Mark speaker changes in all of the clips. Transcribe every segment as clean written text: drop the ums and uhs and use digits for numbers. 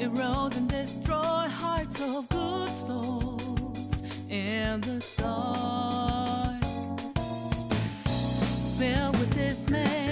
Speaker 1: erode and destroy hearts of good souls in the dark, filled with dismay.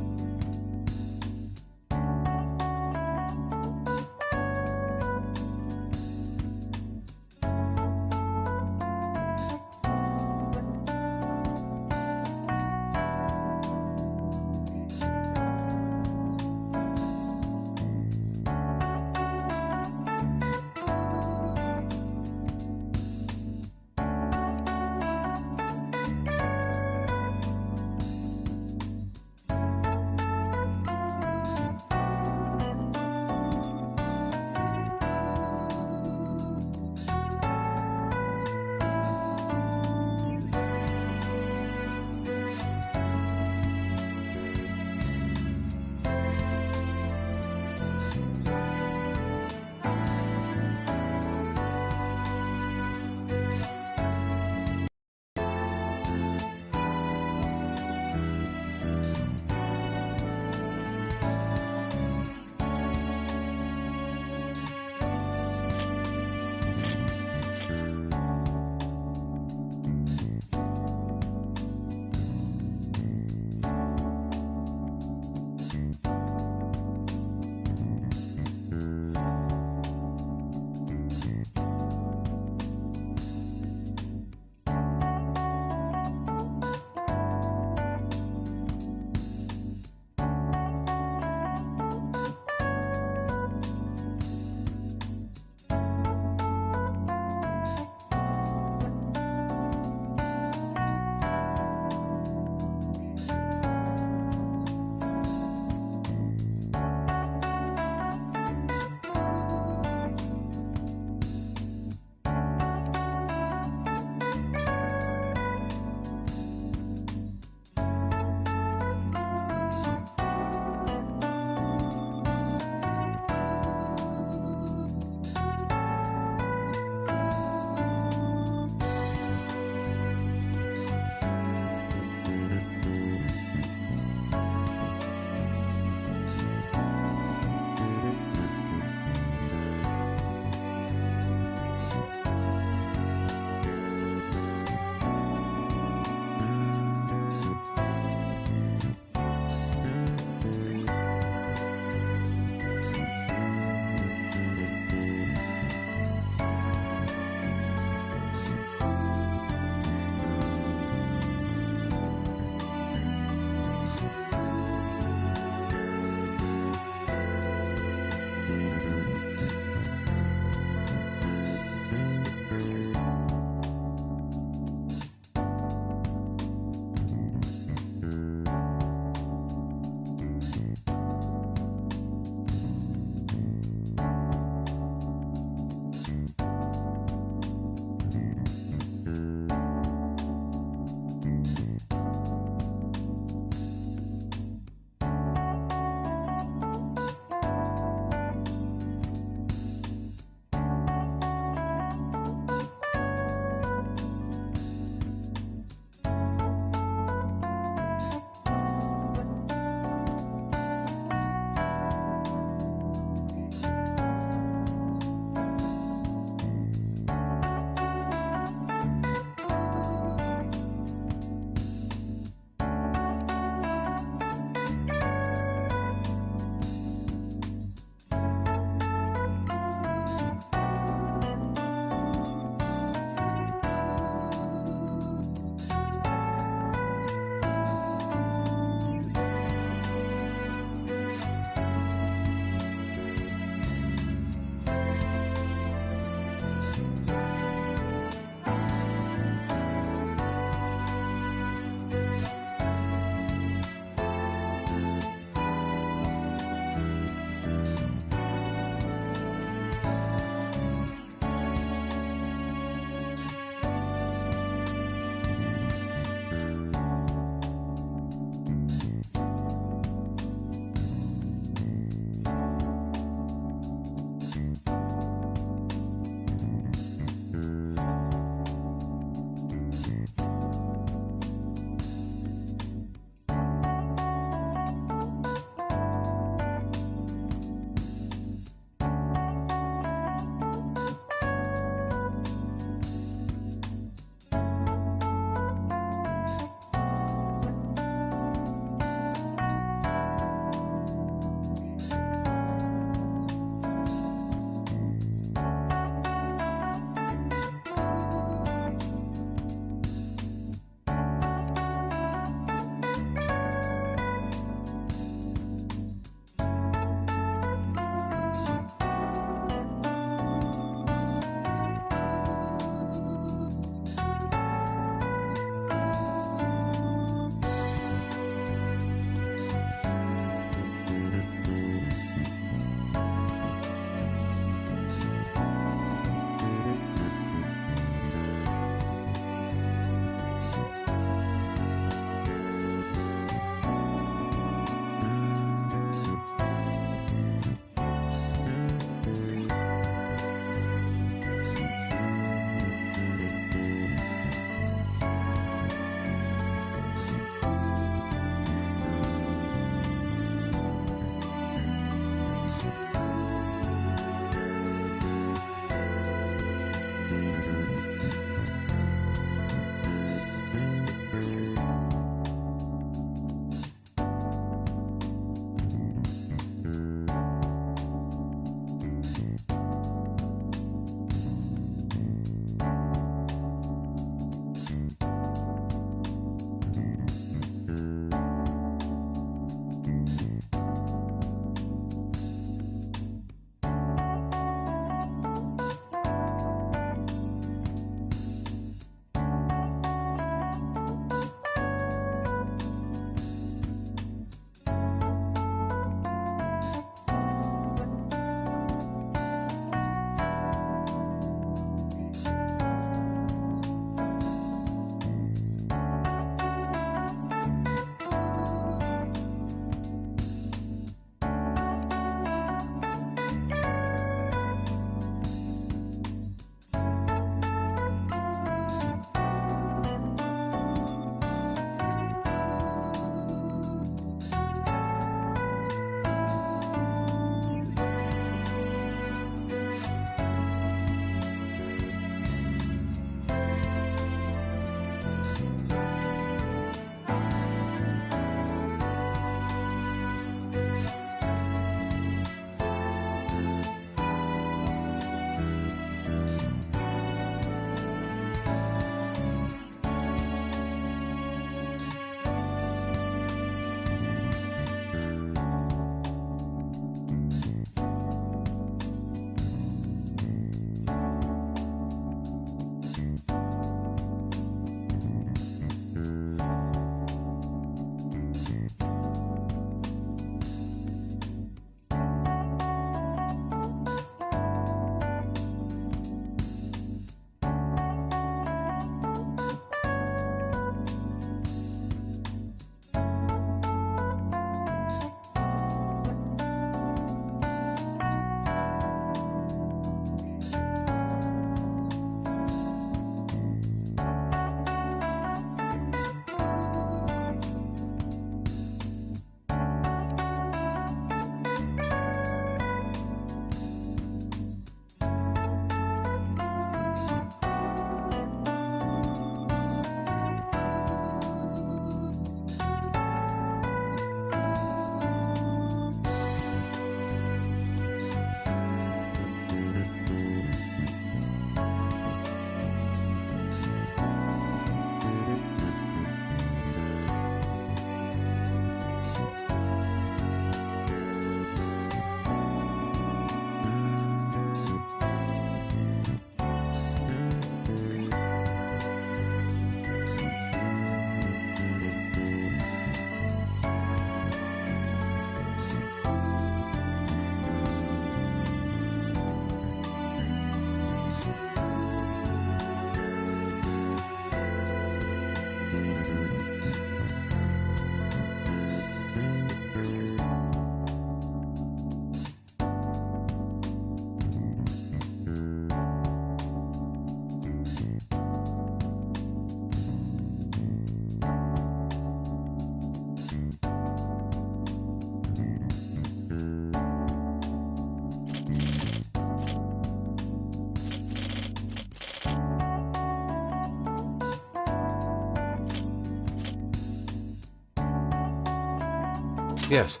Speaker 2: Yes.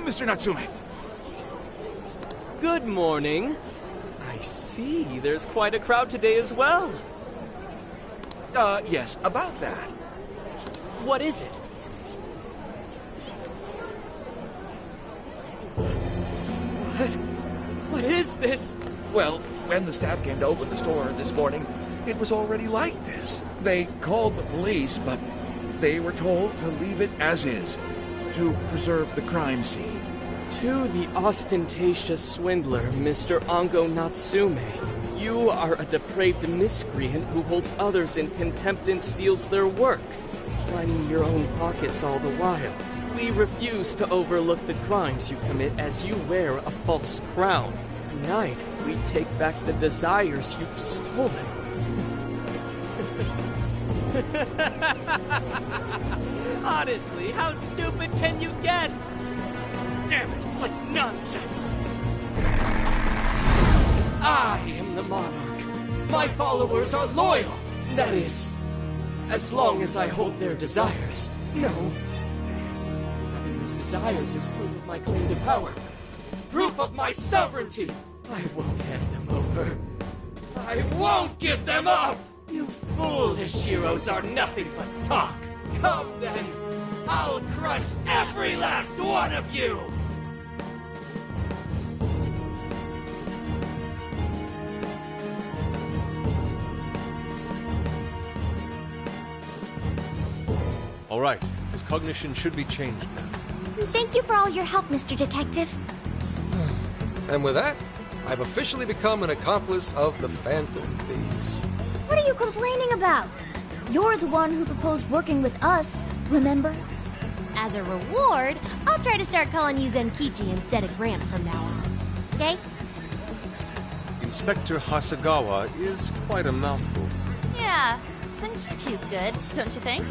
Speaker 3: Mr. Natsume.
Speaker 4: Good morning. I see there's quite a crowd today as well.
Speaker 3: Yes, about that.
Speaker 4: What is it? What is this?
Speaker 3: Well, when the staff came to open the store this morning, it was already like this. They called the police, but they were told to leave it as is, to preserve the crime scene.
Speaker 4: To the ostentatious swindler, Mr. Ango Natsume. You are a depraved miscreant who holds others in contempt and steals their work, lining your own pockets all the while. We refuse to overlook the crimes you commit as you wear a false crown. Tonight, we take back the desires you've stolen. Honestly, how stupid can you get? Damn it, what nonsense! I am the monarch. My followers are loyal. That is, as long as I hold their desires. No. Having those desires is proof of my claim to power. Proof of my sovereignty. I won't hand them over. I won't give them up! You foolish heroes are nothing but talk. Come then, I'll crush every last one of you!
Speaker 2: All right. His cognition should be changed now.
Speaker 5: Thank you for all your help, Mr. Detective.
Speaker 6: And with that, I've officially become an accomplice of the Phantom Thieves.
Speaker 5: What are you complaining about? You're the one who proposed working with us, remember? As a reward, I'll try to start calling you Zenkichi instead of Gramps from now on. Okay?
Speaker 2: Inspector Hasagawa is quite a mouthful.
Speaker 7: Yeah, Zenkichi's good, don't you think?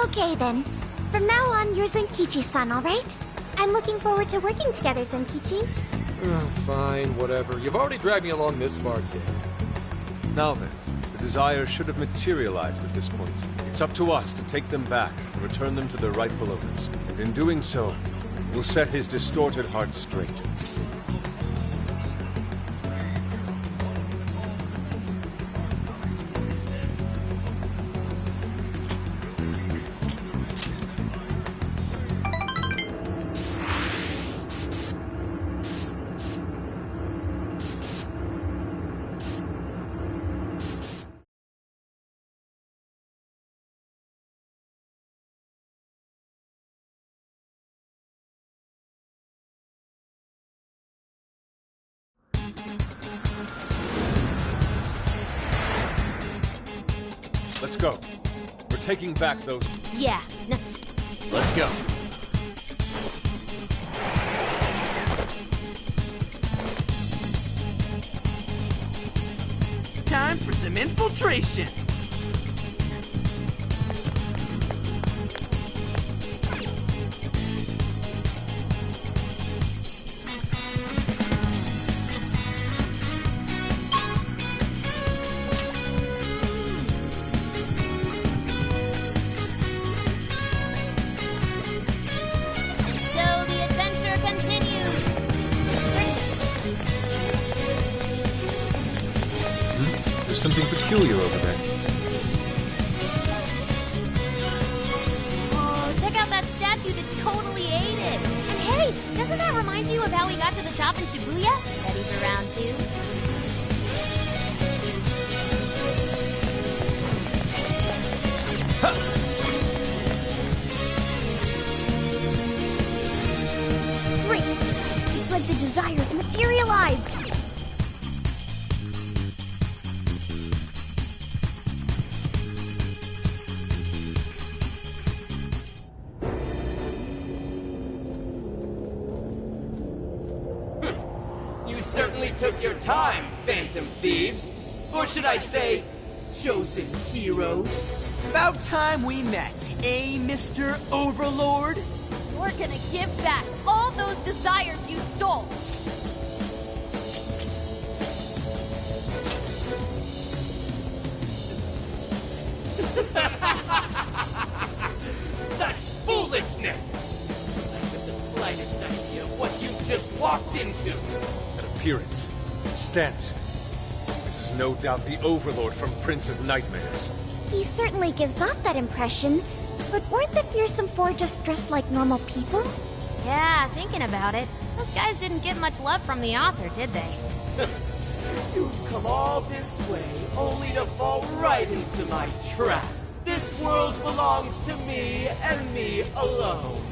Speaker 5: Okay then. From now on, you're Zenkichi-san, alright? I'm looking forward to working together, Zenkichi.
Speaker 6: Fine, whatever. You've already dragged me along this far, kid.
Speaker 2: Now then, the desires should have materialized at this point. It's up to us to take them back and return them to their rightful owners. And in doing so, we'll set his distorted heart straight. Let's go. We're taking back those...
Speaker 5: Yeah, let's...
Speaker 2: Let's go.
Speaker 4: Time for some infiltration!
Speaker 2: Something peculiar over there.
Speaker 5: Oh, check out that statue that totally ate it. And hey, doesn't that remind you of how we got to the top in Shibuya? Ready for round 2? Great! It's like the desires materialized!
Speaker 4: You certainly took your time, Phantom Thieves. Or should I say, chosen heroes. About time we met, eh, Mr. Overlord?
Speaker 7: Your gonna give back all those desires you stole!
Speaker 4: Such foolishness! Not with the slightest idea of what you just walked into!
Speaker 2: That appearance. It stands. This is no doubt the Overlord from Prince of Nightmares.
Speaker 5: He certainly gives off that impression, but weren't the fearsome four just dressed like normal people?
Speaker 8: Yeah, thinking about it, those guys didn't get much love from the author, did they?
Speaker 4: You've come all this way only to fall right into my trap. This world belongs to me and me alone.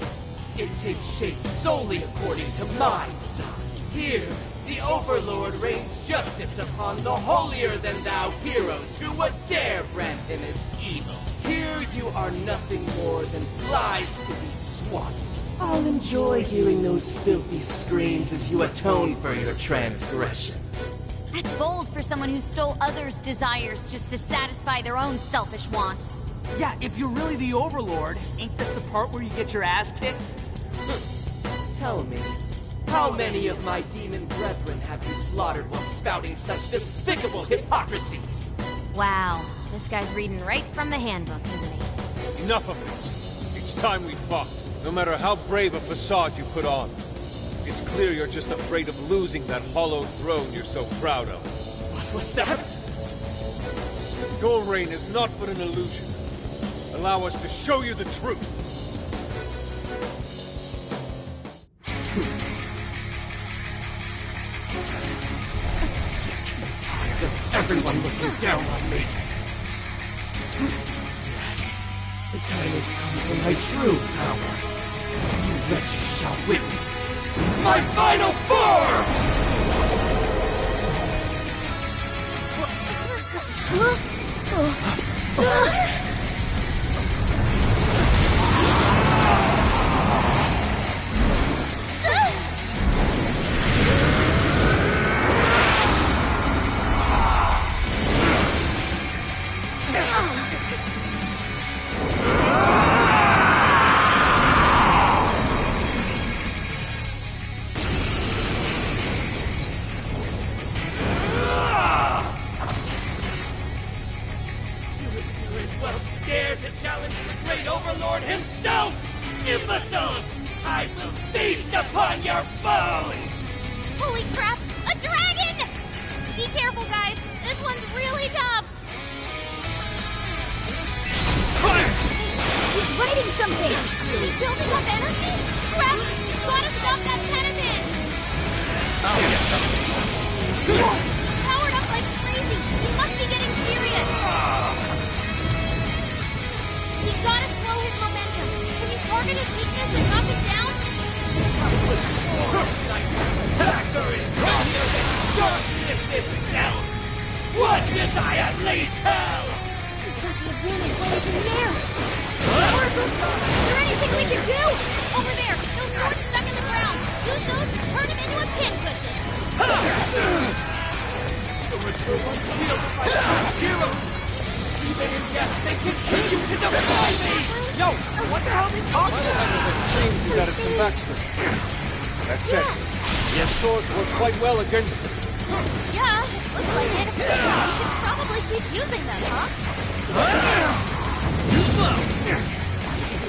Speaker 4: It takes shape solely according to my design. Here, the Overlord rains justice upon the holier-than-thou heroes who would dare brand him as evil. Here you are nothing more than flies to be swatted. I'll enjoy hearing those filthy screams as you atone for your transgressions.
Speaker 8: That's bold for someone who stole others' desires just to satisfy their own selfish wants.
Speaker 9: Yeah, if you're really the Overlord, ain't this the part where you get your ass kicked?
Speaker 4: Tell me, how many of my demon brethren have you slaughtered while spouting such despicable hypocrisies?
Speaker 8: Wow, this guy's reading right from the handbook, isn't he?
Speaker 2: Enough of this. It's time we fought, no matter how brave a facade you put on. It's clear you're just afraid of losing that hollowed throne you're so proud of.
Speaker 4: What was that?
Speaker 2: Your reign is not but an illusion. Allow us to show you the truth.
Speaker 4: I'm sick and tired of everyone looking down on me. Yes, the time has come for my true power. You wretches shall witness my final form! Well, scared to challenge the great Overlord himself? Imbeciles! I will feast upon your bones!
Speaker 8: Holy crap! A dragon! Be careful, guys! This one's really tough!
Speaker 5: He's writing something!
Speaker 8: Is he building up energy? Crap! Gotta stop that pen of his! Powered up like crazy! He must be getting serious! We gotta slow his momentum! Can you target his weakness and knock him down?
Speaker 4: Darkness itself! Watch as I unleash hell!
Speaker 5: He's got the advantage while he's in the air! Oracle, is there anything we can do?
Speaker 8: Over there! Those swords stuck in the ground! Use those to turn him into a pincushion!
Speaker 4: Swords were once wielded by the first heroes! Even in death, they continue to defy me!
Speaker 9: Yo, what the hell's he talking about?
Speaker 2: It seems he's added some backstory. That said, your swords work quite well against them.
Speaker 7: Yeah, looks like it. We should probably keep using them, huh?
Speaker 9: Too slow!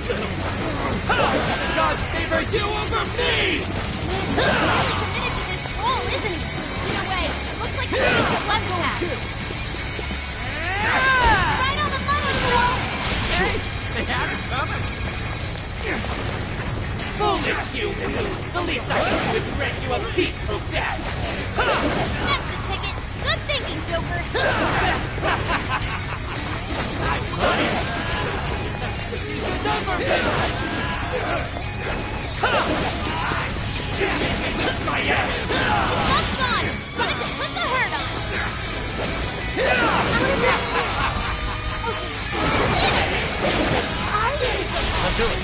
Speaker 4: The gods favor you over me!
Speaker 8: He's committed to this role, isn't he? Either way, it looks like he's just left path. Right on the money, bro!
Speaker 9: Hey, they had it coming!
Speaker 4: Foolish humans! The least I can do is grant you a peaceful death!
Speaker 8: That's the ticket! Good thinking, Joker!
Speaker 4: I'm running! This is over with! Just my ass!
Speaker 8: Lock's gone! Time to put the hurt on!
Speaker 9: I'll do it.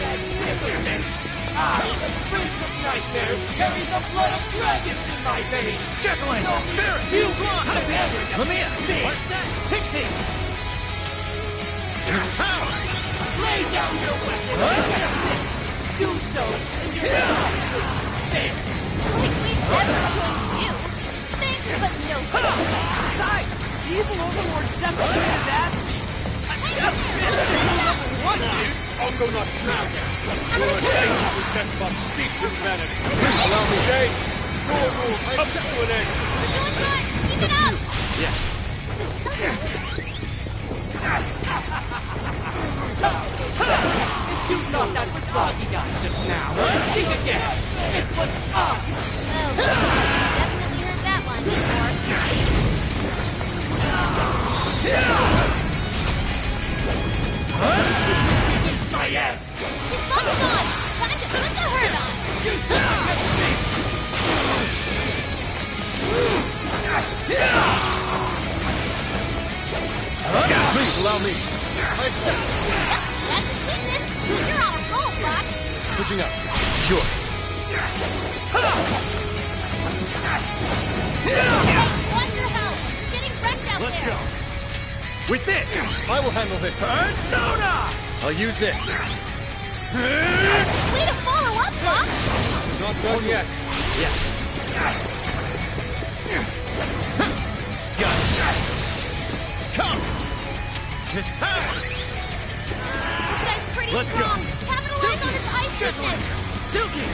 Speaker 4: I, Prince of Nightmares, carry the blood of dragons in my veins!
Speaker 9: MIChaelinzo, Barrett,
Speaker 4: You
Speaker 9: Swan,
Speaker 4: can never
Speaker 9: Lamia,
Speaker 4: defeat me!
Speaker 9: what's that? Pixie! There's power!
Speaker 4: Lay down your weapons! do so, and you're stare.
Speaker 7: Like we'd ever join you. Thanks, but no thanks.
Speaker 9: Besides, the evil overlord's decimated ass beat. That's number one, dude.
Speaker 2: Ongo not snapped. We test about steep humanity. Allow me, Jay. Your rule comes to an end.
Speaker 8: We're doing good. Keep it up.
Speaker 4: If you thought that was Foggy Dust just now, think again. It was us.
Speaker 8: Oh, definitely heard that line
Speaker 4: It's my ass.
Speaker 8: His luck is on. Time to put the hurt on.
Speaker 4: You said I had six.
Speaker 2: Please allow me. I accept.
Speaker 8: Yep, that's his weakness. You're on a roll, Fox.
Speaker 2: Switching out. Sure.
Speaker 8: Hey, watch your health. You're getting wrecked out
Speaker 2: Let's
Speaker 8: there.
Speaker 2: go. With this, I will handle this.
Speaker 3: Persona!
Speaker 2: I'll use this.
Speaker 8: Way to follow up, Fox.
Speaker 2: Not done yet.
Speaker 3: Got it. Come! His power!
Speaker 8: This guy's pretty
Speaker 3: Let's go.
Speaker 8: strong. Capitalize on his ice weakness.
Speaker 3: Silky!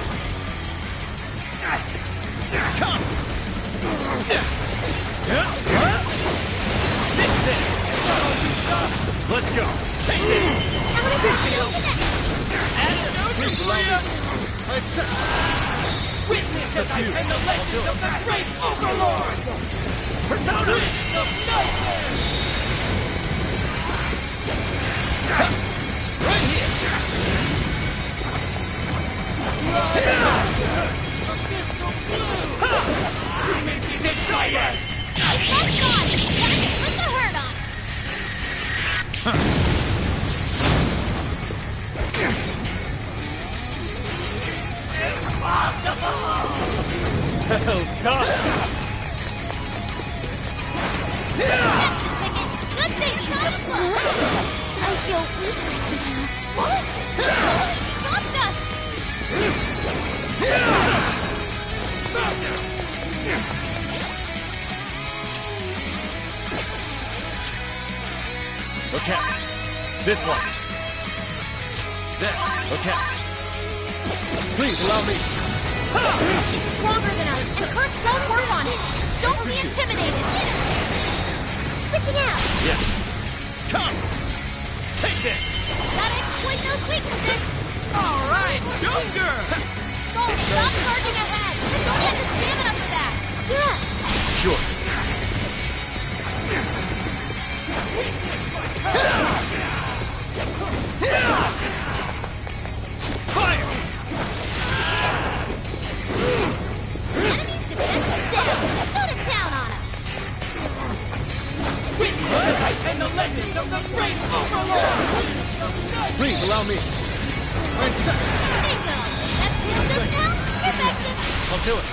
Speaker 3: Come! This is it! Let's go! Take this!
Speaker 2: Please allow me. I accept.
Speaker 4: Witness as I pen the legends of the great overlord.
Speaker 3: Persona!
Speaker 4: Prince of nightmares.
Speaker 3: Right here!
Speaker 4: Abyssal blue. You make me hit science.
Speaker 8: His luck's on. Time to put the hurt on.
Speaker 2: Well done.
Speaker 8: That's the ticket. Good thing you took the I feel weaker somehow. What? Dropped us.
Speaker 3: Okay. This one. There. Okay.
Speaker 2: Please allow me.
Speaker 8: It's stronger than us. The curse won't work on it. Don't be intimidated. Switching out.
Speaker 3: Yeah. Come! Take this!
Speaker 8: Gotta exploit those weaknesses.
Speaker 9: All right, Joker.
Speaker 8: Skull, stop charging ahead. We don't have the stamina for that. Yeah.
Speaker 3: Sure. Fire!
Speaker 8: Enemy's defense is down. Go to town on him.
Speaker 4: Witness as I pen the legends of the great overlord.
Speaker 2: Please allow me. I accept.
Speaker 8: Bingo. That's nailed this now. Perfection.
Speaker 2: I'll do it.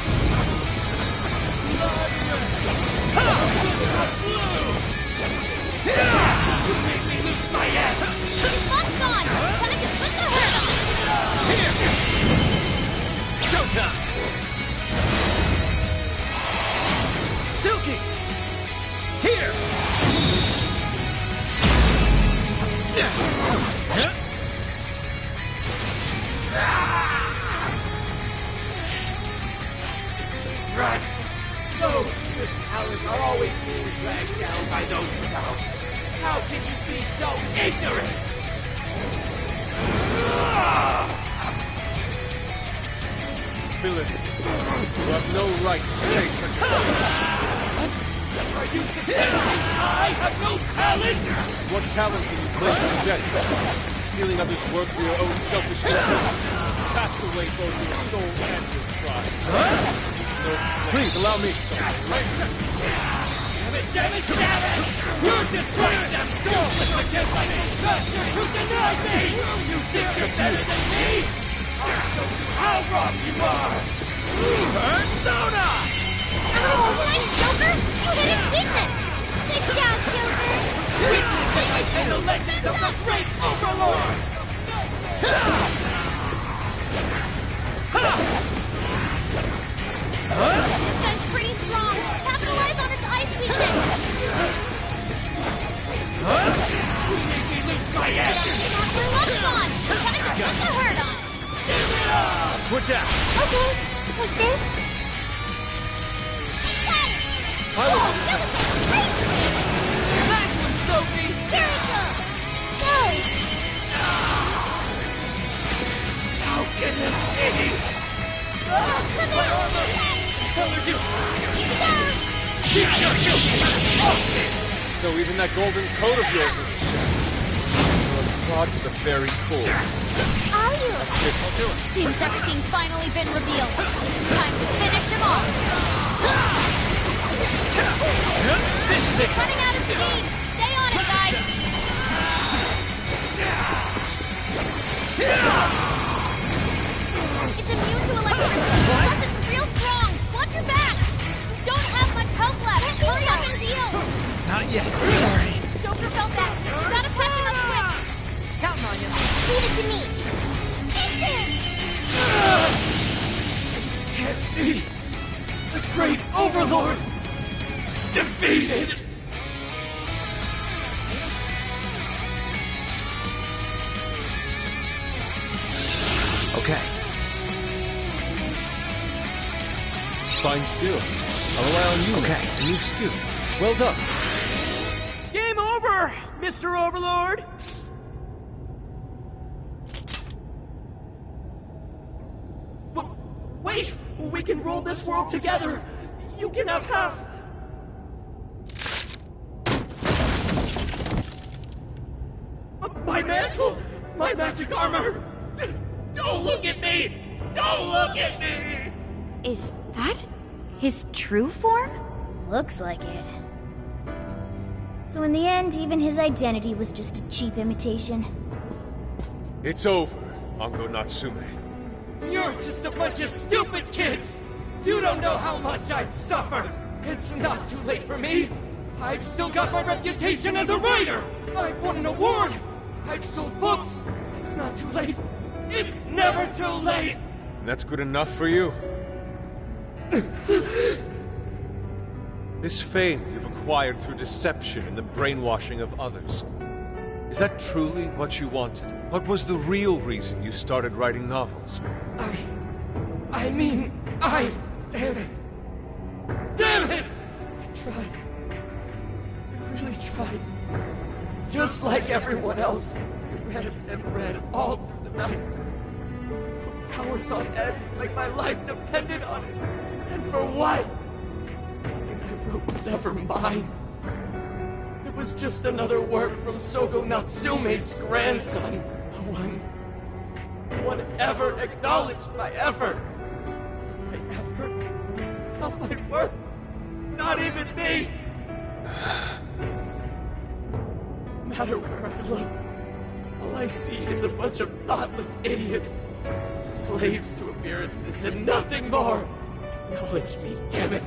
Speaker 4: You make me lose my ass.
Speaker 8: His luck's gone. Time to put the hurt on.
Speaker 3: Here! Showtime! Silky! Here!
Speaker 4: Rats! Those with talent are always being dragged down by those without. How can you be so ignorant?
Speaker 2: Villain, you have no right to say such a thing.
Speaker 4: Are you suggesting I have no talent?
Speaker 2: What talent can you claim to possess? Stealing others' work for your own selfish interests? Cast away both your soul and your pride. Please allow me.
Speaker 4: Damn it! You're destroying them! Don't against me! Bastard who denied me! You think you're better than me? I'll show you how wrong you are!
Speaker 3: Persona!
Speaker 8: Oh, nice, Joker. You hit his weakness. Good job, Joker.
Speaker 4: Witness as I pen the legends of the great overlord!
Speaker 9: Switch out.
Speaker 8: Okay, like this. Got it! Whoa, that was crazy!
Speaker 9: Nice one, Sophie.
Speaker 8: Here we go! Go!
Speaker 4: How can this be?
Speaker 8: Come here!
Speaker 4: Color you!
Speaker 2: So even that golden coat of yours was a sham. You're a fraud to the very core.
Speaker 8: Are you?
Speaker 2: I'll do it.
Speaker 7: Seems everything's finally been revealed. Time to finish him off.
Speaker 9: This is it.
Speaker 7: Running out of steam. Stay on it, guys.
Speaker 8: It's immune to electricity, plus it's real strong. Watch your back! Don't have much health left. Hurry up and heal!
Speaker 9: Not yet. Sorry.
Speaker 8: Joker felt that. Gotta patch him up quick.
Speaker 9: Counting on you.
Speaker 8: Leave it to me. Listen!
Speaker 4: Can't be! The great overlord! Defeated!
Speaker 9: Okay.
Speaker 2: Fine skill. I'll rely on you.
Speaker 9: Okay.
Speaker 2: A new skill. Well done.
Speaker 9: Game over, Mr. Overlord.
Speaker 4: Wait! We can rule this world together! You can have half! My mantle! My magic armor! Don't look at me! Don't look at me!
Speaker 5: Is that his true form? Looks like it. So in the end, even his identity was just a cheap imitation.
Speaker 2: It's over, Ango Natsume.
Speaker 4: You're just a bunch of stupid kids! You don't know how much I've suffered! It's not too late for me! I've still got my reputation as a writer! I've won an award! I've sold books! It's not too late! It's never too late!
Speaker 2: And that's good enough for you? This fame you've acquired through deception and the brainwashing of others. Is that truly what you wanted? What was the real reason you started writing novels?
Speaker 4: I mean, damn it! Damn it! I tried. I really tried. Just like everyone else, I read and read all through the night. Hours on end, like my life depended on it. And for what? Nothing I wrote was ever mine. It was just another work from Sogo Natsume's grandson. No one ever acknowledged my effort. My effort? Not my work. Not even me. No matter where I look, all I see is a bunch of thoughtless idiots. Slaves to appearances and nothing more. Acknowledge me, damn it.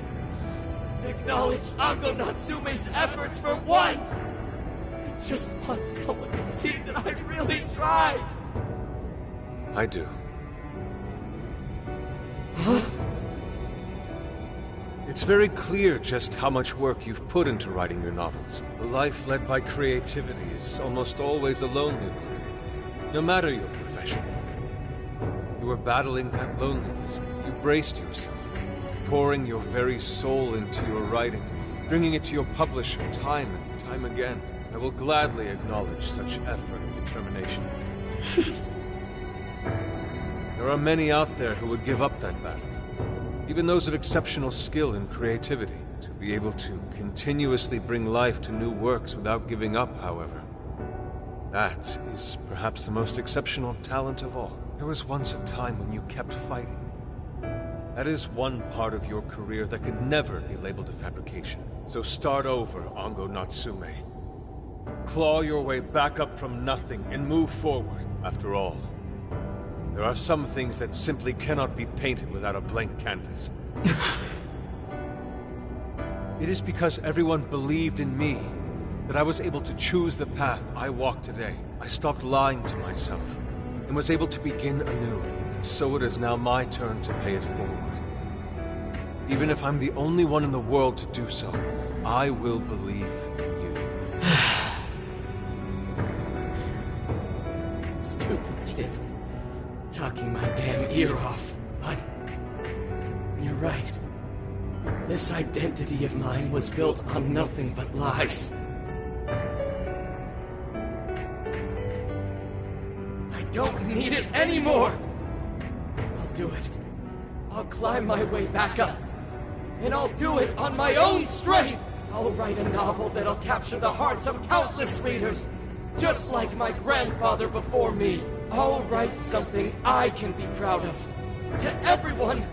Speaker 4: Acknowledge Ango Natsume's efforts for once! I just want someone to see that I really tried!
Speaker 2: I do. It's very clear just how much work you've put into writing your novels. A life led by creativity is almost always a lonely one, no matter your profession. You were battling that loneliness. You braced yourself, pouring your very soul into your writing, bringing it to your publisher time and time again. I will gladly acknowledge such effort and determination. There are many out there who would give up that battle, even those of exceptional skill and creativity. To be able to continuously bring life to new works without giving up, however, that is perhaps the most exceptional talent of all. There was once a time when you kept fighting. That is one part of your career that could never be labeled a fabrication. So start over, Ango Natsume. Claw your way back up from nothing and move forward. After all, there are some things that simply cannot be painted without a blank canvas. It is because everyone believed in me that I was able to choose the path I walk today. I stopped lying to myself and was able to begin anew. And so it is now my turn to pay it forward. Even if I'm the only one in the world to do so, I will believe in you.
Speaker 4: Stupid kid. knocking my damn ear off, but you're right. This identity of mine was built on nothing but lies. I don't need it anymore! I'll do it. I'll climb my way back up. And I'll do it on my own strength! I'll write a novel that'll capture the hearts of countless readers, just like my grandfather before me. I'll write something I can be proud of. To everyone,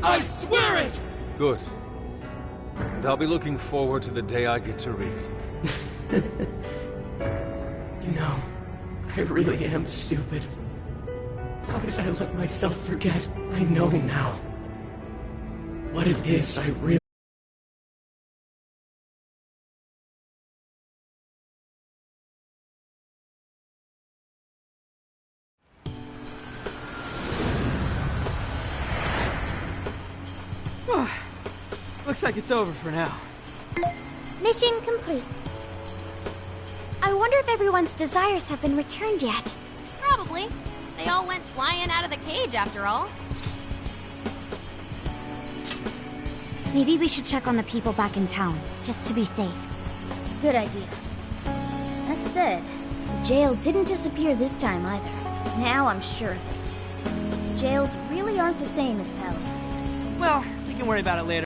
Speaker 4: I swear it!
Speaker 2: Good. And I'll be looking forward to the day I get to read it.
Speaker 4: You know, I really am stupid. How did I let myself forget? I know now what it is I really...
Speaker 9: Looks like it's over for now.
Speaker 5: Mission complete. I wonder if everyone's desires have been returned yet.
Speaker 8: Probably. They all went flying out of the cage after all.
Speaker 5: Maybe we should check on the people back in town, just to be safe. Good idea. That said, the jail didn't disappear this time either. Now I'm sure of it. Jails really aren't the same as palaces.
Speaker 9: Well, we can worry about it later.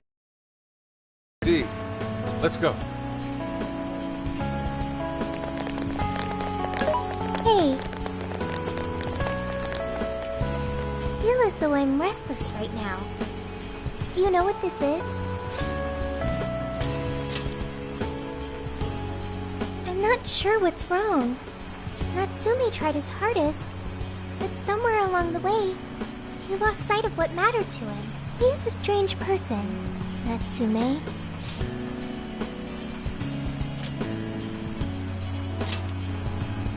Speaker 2: D, let's go.
Speaker 5: Hey. I feel as though I'm restless right now. Do you know what this is? I'm not sure what's wrong. Natsume tried his hardest, but somewhere along the way, he lost sight of what mattered to him. He is a strange person, Natsume.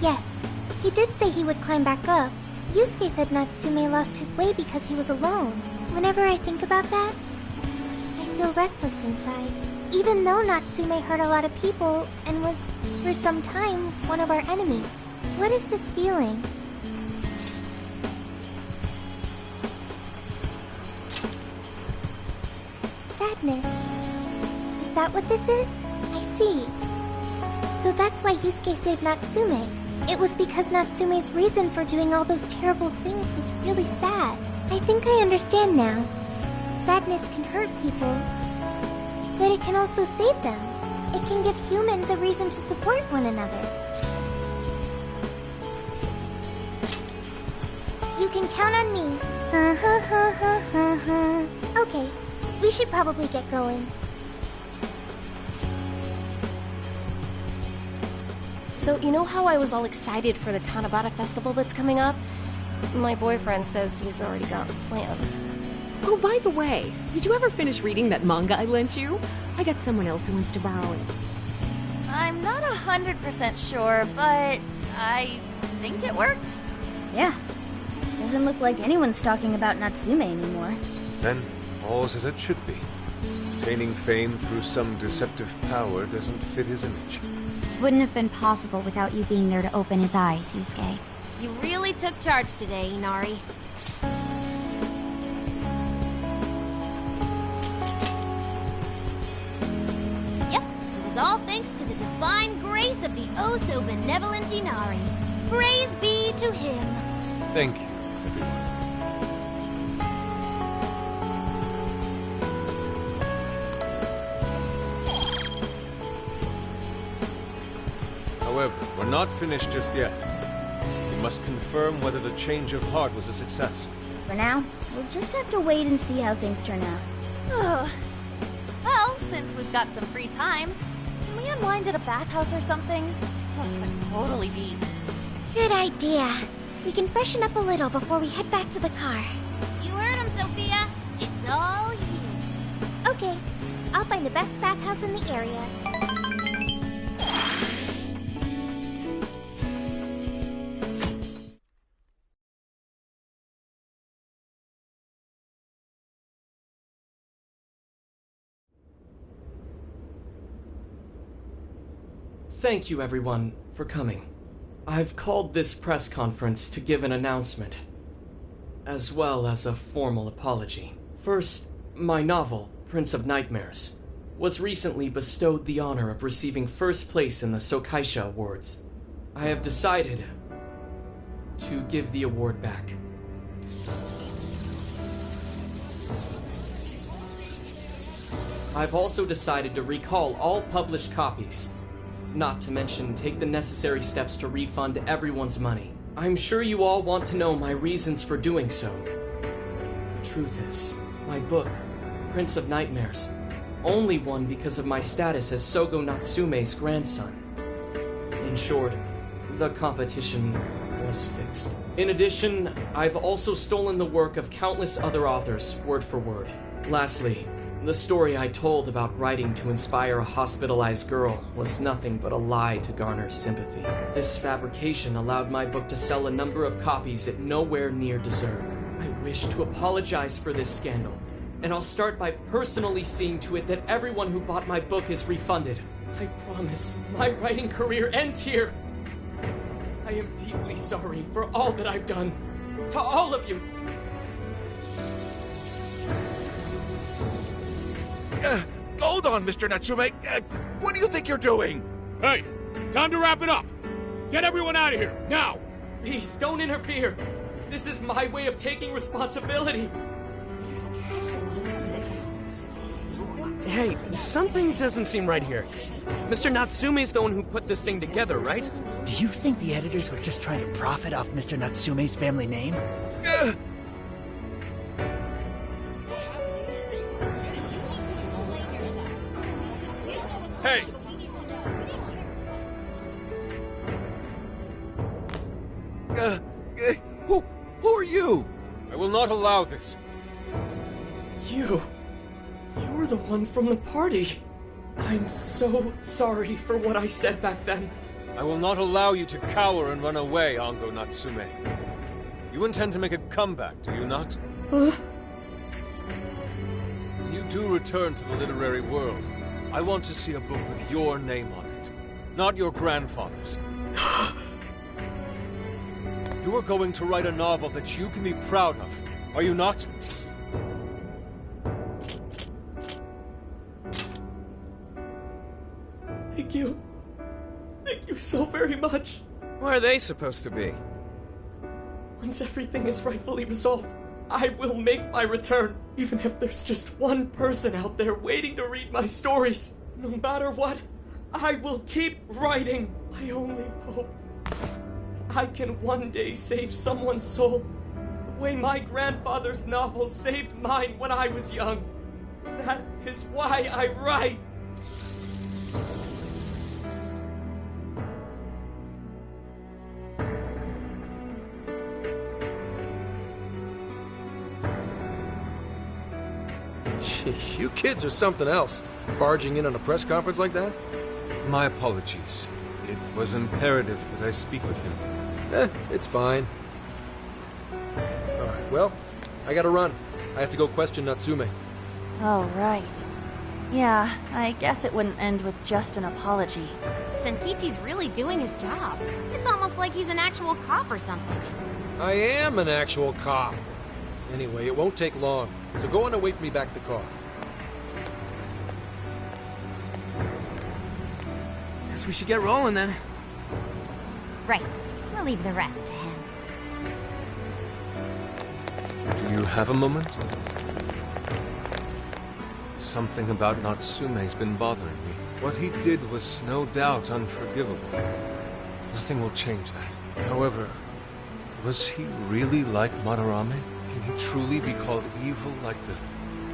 Speaker 5: Yes, he did say he would climb back up. Yusuke said Natsume lost his way because he was alone. Whenever I think about that, I feel restless inside. Even though Natsume hurt a lot of people and was, for some time, one of our enemies. What is this feeling? Sadness. Is that what this is? I see. So that's why Yusuke saved Natsume. It was because Natsume's reason for doing all those terrible things was really sad. I think I understand now. Sadness can hurt people, but it can also save them. It can give humans a reason to support one another. You can count on me. Okay, we should probably get going.
Speaker 10: So, you know how I was all excited for the Tanabata festival that's coming up? My boyfriend says he's already got plans.
Speaker 11: Oh, by the way, did you ever finish reading that manga I lent you? I got someone else who wants to borrow it.
Speaker 7: I'm not 100% sure, but I think it worked.
Speaker 5: Yeah. Doesn't look like anyone's talking about Natsume anymore.
Speaker 2: Then, all's as it should be. Obtaining fame through some deceptive power doesn't fit his image.
Speaker 5: This wouldn't have been possible without you being there to open his eyes, Yusuke.
Speaker 8: You really took charge today, Inari. Yep, it was all thanks to the divine grace of the oh-so-benevolent Inari. Praise be to him.
Speaker 2: Thank you, everyone. However, we're not finished just yet. We must confirm whether the change of heart was a success.
Speaker 5: For now, we'll just have to wait and see how things turn out.
Speaker 7: Well, since we've got some free time, can we unwind at a bathhouse or something? I'd totally be.
Speaker 5: Good idea. We can freshen up a little before we head back to the car.
Speaker 8: You heard him, Sophia. It's all you.
Speaker 5: Okay, I'll find the best bathhouse in the area.
Speaker 4: Thank you, everyone, for coming. I've called this press conference to give an announcement. as well as a formal apology. First, my novel, Prince of Nightmares, was recently bestowed the honor of receiving first place in the Sokaisha Awards. I have decided to give the award back. I've also decided to recall all published copies, not to mention take the necessary steps to refund everyone's money. I'm sure you all want to know my reasons for doing so. The truth is, my book, Prince of Nightmares, only won because of my status as Sogo Natsume's grandson. In short, the competition was fixed. In addition, I've also stolen the work of countless other authors, word for word. Lastly, the story I told about writing to inspire a hospitalized girl was nothing but a lie to garner sympathy. This fabrication allowed my book to sell a number of copies it nowhere near deserved. I wish to apologize for this scandal, and I'll start by personally seeing to it that everyone who bought my book is refunded. I promise my writing career ends here. I am deeply sorry for all that I've done. To all of you.
Speaker 3: Hold on, Mr. Natsume. What do you think you're doing?
Speaker 12: Hey, time to wrap it up. Get everyone out of here, now.
Speaker 4: Please, don't interfere. This is my way of taking responsibility.
Speaker 9: Hey, something doesn't seem right here. Mr. Natsume's the one who put this thing together, right?
Speaker 13: Do you think the editors were just trying to profit off Mr. Natsume's family name?
Speaker 12: Hey!
Speaker 3: Who are you?
Speaker 2: I will not allow this.
Speaker 4: You're the one from the party. I'm so sorry for what I said back then.
Speaker 2: I will not allow you to cower and run away, Ango Natsume. You intend to make a comeback, do you not? When you do return to the literary world, I want to see a book with your name on it, not your grandfather's. You are going to write a novel that you can be proud of, are you not?
Speaker 4: Thank you. Thank you so very much.
Speaker 9: Where are they supposed to be?
Speaker 4: Once everything is rightfully resolved, I will make my return, even if there's just one person out there waiting to read my stories. No matter what, I will keep writing. I only hope I can one day save someone's soul the way my grandfather's novel saved mine when I was young. That is why I write.
Speaker 6: Sheesh, you kids are something else. Barging in on a press conference like that?
Speaker 2: My apologies. It was imperative that I speak with him.
Speaker 6: It's fine. Alright, well, I gotta run. I have to go question Natsume.
Speaker 7: Oh, right. Yeah, I guess it wouldn't end with just an apology.
Speaker 5: Senkichi's really doing his job. It's almost like he's an actual cop or something.
Speaker 6: I am an actual cop. Anyway, it won't take long, so go on and wait for me back at the car.
Speaker 9: Guess we should get rolling then.
Speaker 5: Right. We'll leave the rest to him.
Speaker 2: Do you have a moment? Something about Natsume's been bothering me. What he did was no doubt unforgivable. Nothing will change that. However, was he really like Madarame? Can he truly be called evil like the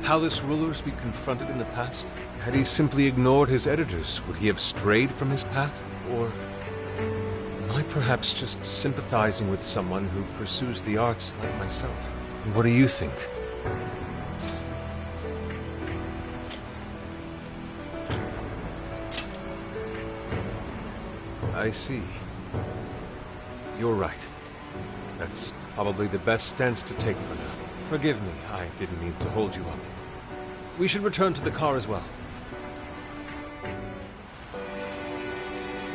Speaker 2: palace rulers we confronted in the past? Had he simply ignored his editors, would he have strayed from his path? Or am I perhaps just sympathizing with someone who pursues the arts like myself? What do you think? I see. You're right. That's probably the best stance to take for now. Forgive me, I didn't mean to hold you up. We should return to the car as well.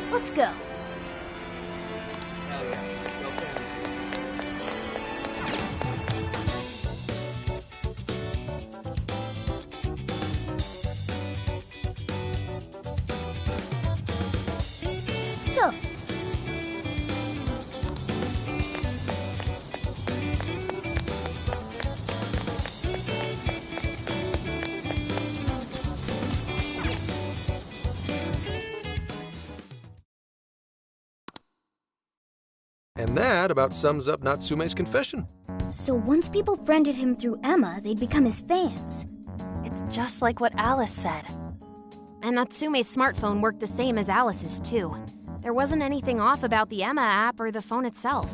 Speaker 5: Let's go.
Speaker 6: And that about sums up Natsume's confession.
Speaker 5: So once people friended him through Emma, they'd become his fans.
Speaker 7: It's just like what Alice said.
Speaker 14: And Natsume's smartphone worked the same as Alice's, too. There wasn't anything off about the Emma app or the phone itself.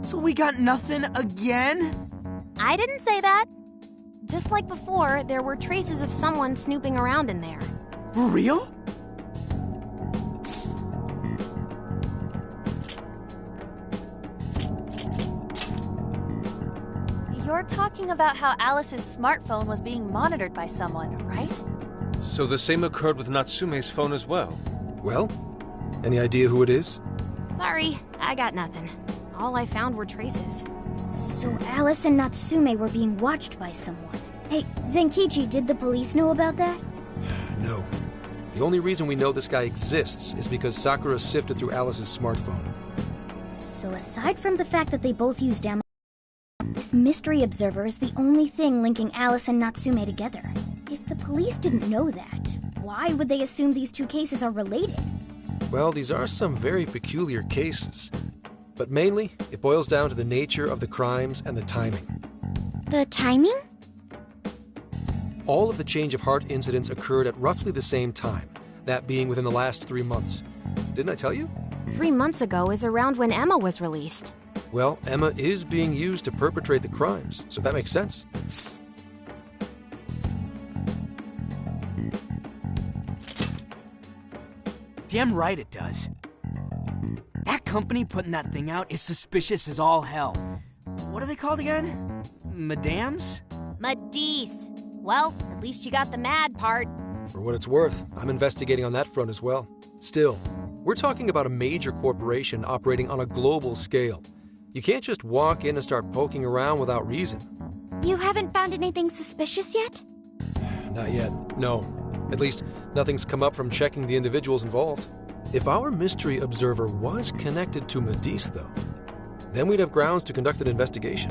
Speaker 9: So we got nothing again?
Speaker 14: I didn't say that. Just like before, there were traces of someone snooping around in there.
Speaker 9: For real?
Speaker 7: You're talking about how Alice's smartphone was being monitored by someone, right?
Speaker 2: So the same occurred with Natsume's phone as well.
Speaker 6: Well, any idea who it is?
Speaker 14: Sorry, I got nothing. All I found were traces.
Speaker 5: So Alice and Natsume were being watched by someone. Hey, Zenkichi, did the police know about that?
Speaker 6: No. The only reason we know this guy exists is because Sakura sifted through Alice's smartphone.
Speaker 5: So aside from the fact that they both used Emma, this mystery observer is the only thing linking Alice and Natsume together. If the police didn't know that, why would they assume these two cases are related?
Speaker 6: Well, these are some very peculiar cases. But mainly, it boils down to the nature of the crimes and the timing.
Speaker 5: The timing?
Speaker 6: All of the change of heart incidents occurred at roughly the same time, that being within the last 3 months. Didn't I tell you?
Speaker 14: 3 months ago is around when Emma was released.
Speaker 6: Well, Emma is being used to perpetrate the crimes, so that makes sense.
Speaker 9: Damn right it does. That company putting that thing out is suspicious as all hell. What are they called again? Madams?
Speaker 14: Madis. Well, at least you got the mad part.
Speaker 6: For what it's worth, I'm investigating on that front as well. Still, we're talking about a major corporation operating on a global scale. You can't just walk in and start poking around without reason.
Speaker 5: You haven't found anything suspicious yet?
Speaker 6: Not yet, no. At least, nothing's come up from checking the individuals involved. If our mystery observer was connected to Madis, though, then we'd have grounds to conduct an investigation.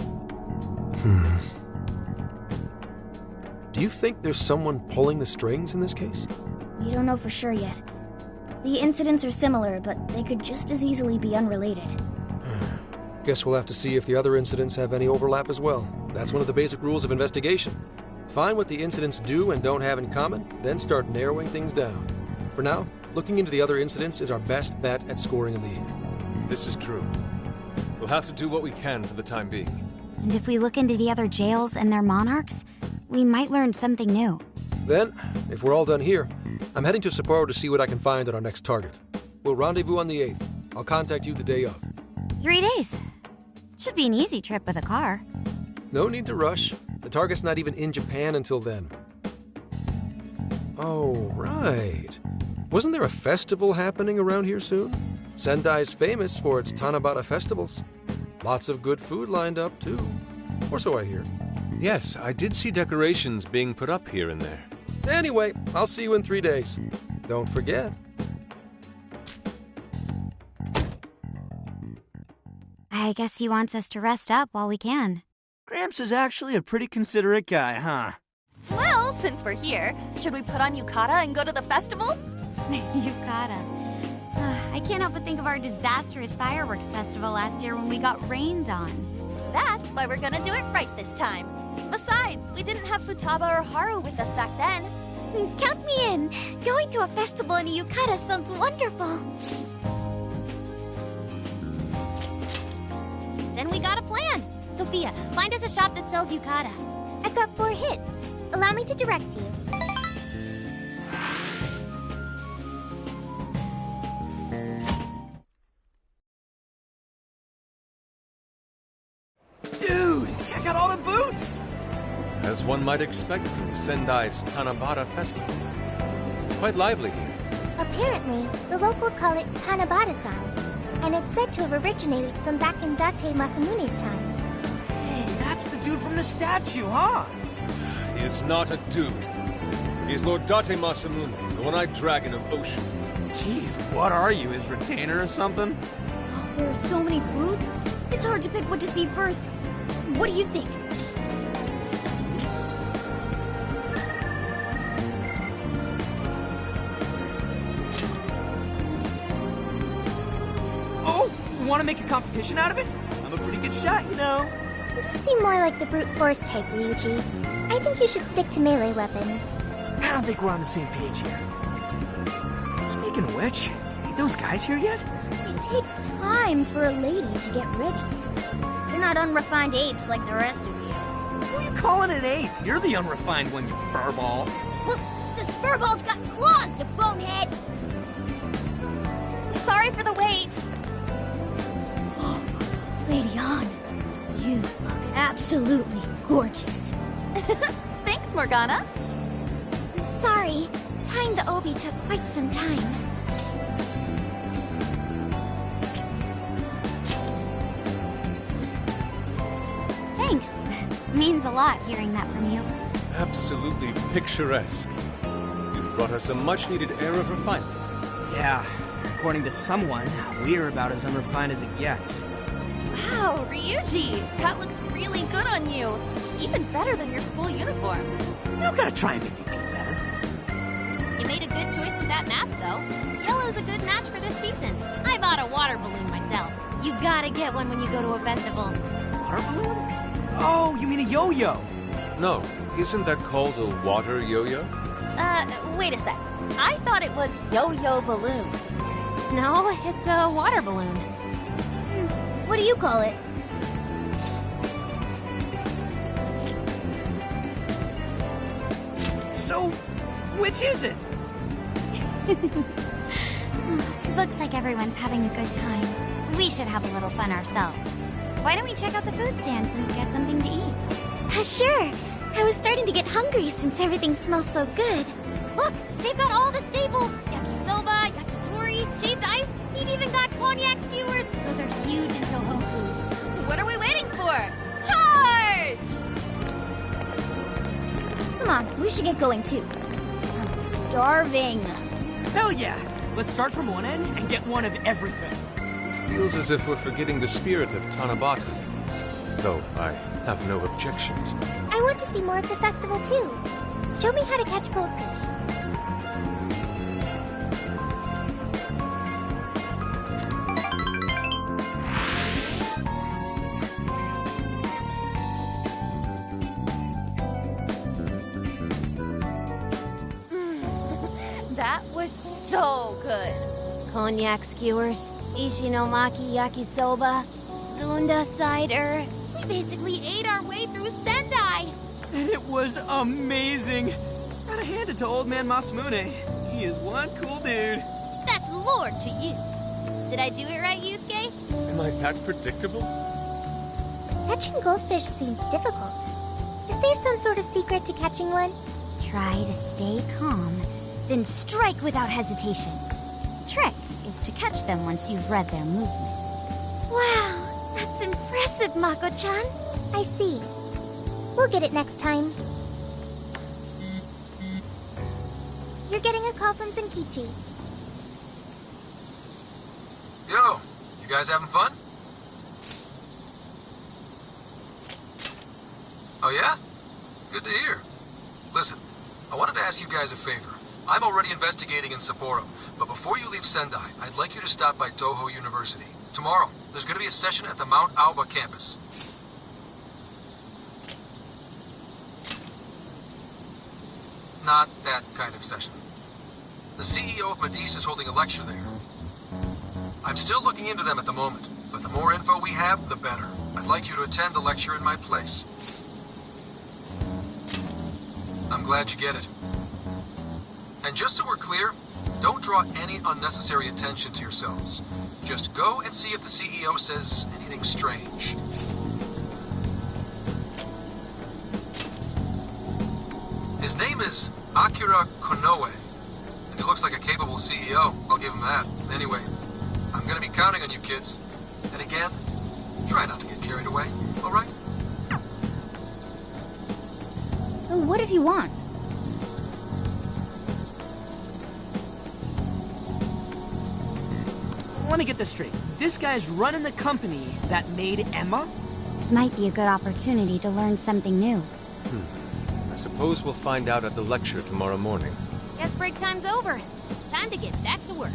Speaker 6: Do you think there's someone pulling the strings in this case?
Speaker 5: We don't know for sure yet. The incidents are similar, but they could just as easily be unrelated.
Speaker 6: Guess we'll have to see if the other incidents have any overlap as well. That's one of the basic rules of investigation. Find what the incidents do and don't have in common, then start narrowing things down. For now, looking into the other incidents is our best bet at scoring a lead.
Speaker 2: This is true. We'll have to do what we can for the time being.
Speaker 15: And if we look into the other jails and their monarchs, we might learn something new.
Speaker 6: Then, if we're all done here, I'm heading to Sapporo to see what I can find at our next target. We'll rendezvous on the 8th. I'll contact you the day of.
Speaker 15: 3 days. Should be an easy trip with a car.
Speaker 6: No need to rush. The target's not even in Japan until then. Oh, right. Wasn't there a festival happening around here soon? Sendai's famous for its Tanabata festivals. Lots of good food lined up, too. Or so I hear.
Speaker 2: Yes, I did see decorations being put up here and there.
Speaker 6: Anyway, I'll see you in 3 days. Don't forget.
Speaker 15: I guess he wants us to rest up while we can.
Speaker 9: Gramps is actually a pretty considerate guy, huh?
Speaker 7: Well, since we're here, should we put on yukata and go to the festival?
Speaker 15: Yukata. I can't help but think of our disastrous fireworks festival last year when we got rained on.
Speaker 7: That's why we're gonna do it right this time. Besides, we didn't have Futaba or Haru with us back then.
Speaker 5: Count me in! Going to a festival in a yukata sounds wonderful.
Speaker 14: Then we got a plan. Sophia, find us a shop that sells yukata.
Speaker 5: I've got 4 hits. Allow me to direct you.
Speaker 9: Dude, check out all the boots!
Speaker 2: As one might expect from Sendai's Tanabata Festival. It's quite lively here.
Speaker 8: Apparently, the locals call it Tanabata-san, and it's said to have originated from back in Date Masamune's time.
Speaker 9: Hey, that's the dude from the statue, huh?
Speaker 2: He is not a dude. He is Lord Date Masamune, the one-eyed dragon of Ocean.
Speaker 9: Jeez, what are you, his retainer or something?
Speaker 5: Oh, there are so many booths. It's hard to pick what to see first. What do you think?
Speaker 9: Oh, one to make a competition out of it? I'm a pretty good shot, you know.
Speaker 8: You seem more like the brute force type, Ryuji. I think you should stick to melee weapons.
Speaker 9: I don't think we're on the same page here. Speaking of which, ain't those guys here yet?
Speaker 8: It takes time for a lady to get ready. You're not unrefined apes like the rest of you.
Speaker 9: Who are you calling an ape? You're the unrefined one, you furball.
Speaker 8: Well, this furball's got claws, you bonehead!
Speaker 7: Sorry for the wait.
Speaker 8: Lady Han, you look absolutely gorgeous.
Speaker 7: Thanks, Morgana.
Speaker 8: Sorry, tying the obi took quite some time.
Speaker 15: Thanks. Means a lot hearing that from you.
Speaker 2: Absolutely picturesque. You've brought us a much-needed air of refinement.
Speaker 9: Yeah, according to someone, we're about as unrefined as it gets.
Speaker 7: Wow, Ryuji, that looks really good on you. Even better than your school uniform.
Speaker 9: You don't gotta try and make me feel better.
Speaker 14: You made a good choice with that mask, though. Yellow's a good match for this season. I bought a water balloon myself. You gotta get one when you go to a festival.
Speaker 9: Water balloon? Oh, you mean a yo-yo?
Speaker 2: No, isn't that called a water yo-yo?
Speaker 7: Wait a sec. I thought it was yo-yo balloon.
Speaker 14: No, it's a water balloon.
Speaker 8: What do you call it?
Speaker 9: So, which is it?
Speaker 15: Looks like everyone's having a good time. We should have a little fun ourselves. Why don't we check out the food stands and get something to eat?
Speaker 8: Sure. I was starting to get hungry since everything smells so good.
Speaker 14: Look, they've got all the staples. Yakisoba, yakitori, shaved ice. They've even got cognac skewers. Those are huge in Tohoku.
Speaker 7: What are we waiting for? Charge!
Speaker 8: Come on, we should get going too. I'm starving.
Speaker 9: Hell yeah! Let's start from one end and get one of everything.
Speaker 2: Feels as if we're forgetting the spirit of Tanabata. Though I have no objections.
Speaker 8: I want to see more of the festival too. Show me how to catch goldfish.
Speaker 7: That was so good.
Speaker 14: Cognac skewers, ishinomaki yakisoba, zunda cider. We basically ate our way through Sendai.
Speaker 9: And it was amazing. Gotta hand it to old man Masamune. He is one cool dude.
Speaker 14: That's Lord to you. Did I do it right, Yusuke?
Speaker 2: Am I that predictable?
Speaker 8: Catching goldfish seems difficult. Is there some sort of secret to catching one?
Speaker 15: Try to stay calm, then strike without hesitation. The trick is to catch them once you've read their movements.
Speaker 8: Wow, that's impressive, Mako-chan. I see. We'll get it next time. You're getting a call from Zenkichi.
Speaker 6: Yo, you guys having fun? Oh yeah? Good to hear. Listen, I wanted to ask you guys a favor. I'm already investigating in Sapporo, but before you leave Sendai, I'd like you to stop by Toho University. Tomorrow, there's going to be a session at the Mount Aoba campus. Not that kind of session. The CEO of Medice is holding a lecture there. I'm still looking into them at the moment, but the more info we have, the better. I'd like you to attend the lecture in my place. I'm glad you get it. And just so we're clear, don't draw any unnecessary attention to yourselves. Just go and see if the CEO says anything strange. His name is Akira Konoe, and he looks like a capable CEO. I'll give him that. Anyway, I'm gonna be counting on you kids. And again, try not to get carried away, all right?
Speaker 14: So what did he want?
Speaker 9: Let me get this straight. This guy's running the company that made Emma?
Speaker 15: This might be a good opportunity to learn something new.
Speaker 2: I suppose we'll find out at the lecture tomorrow morning.
Speaker 14: Guess break time's over. Time to get back to work.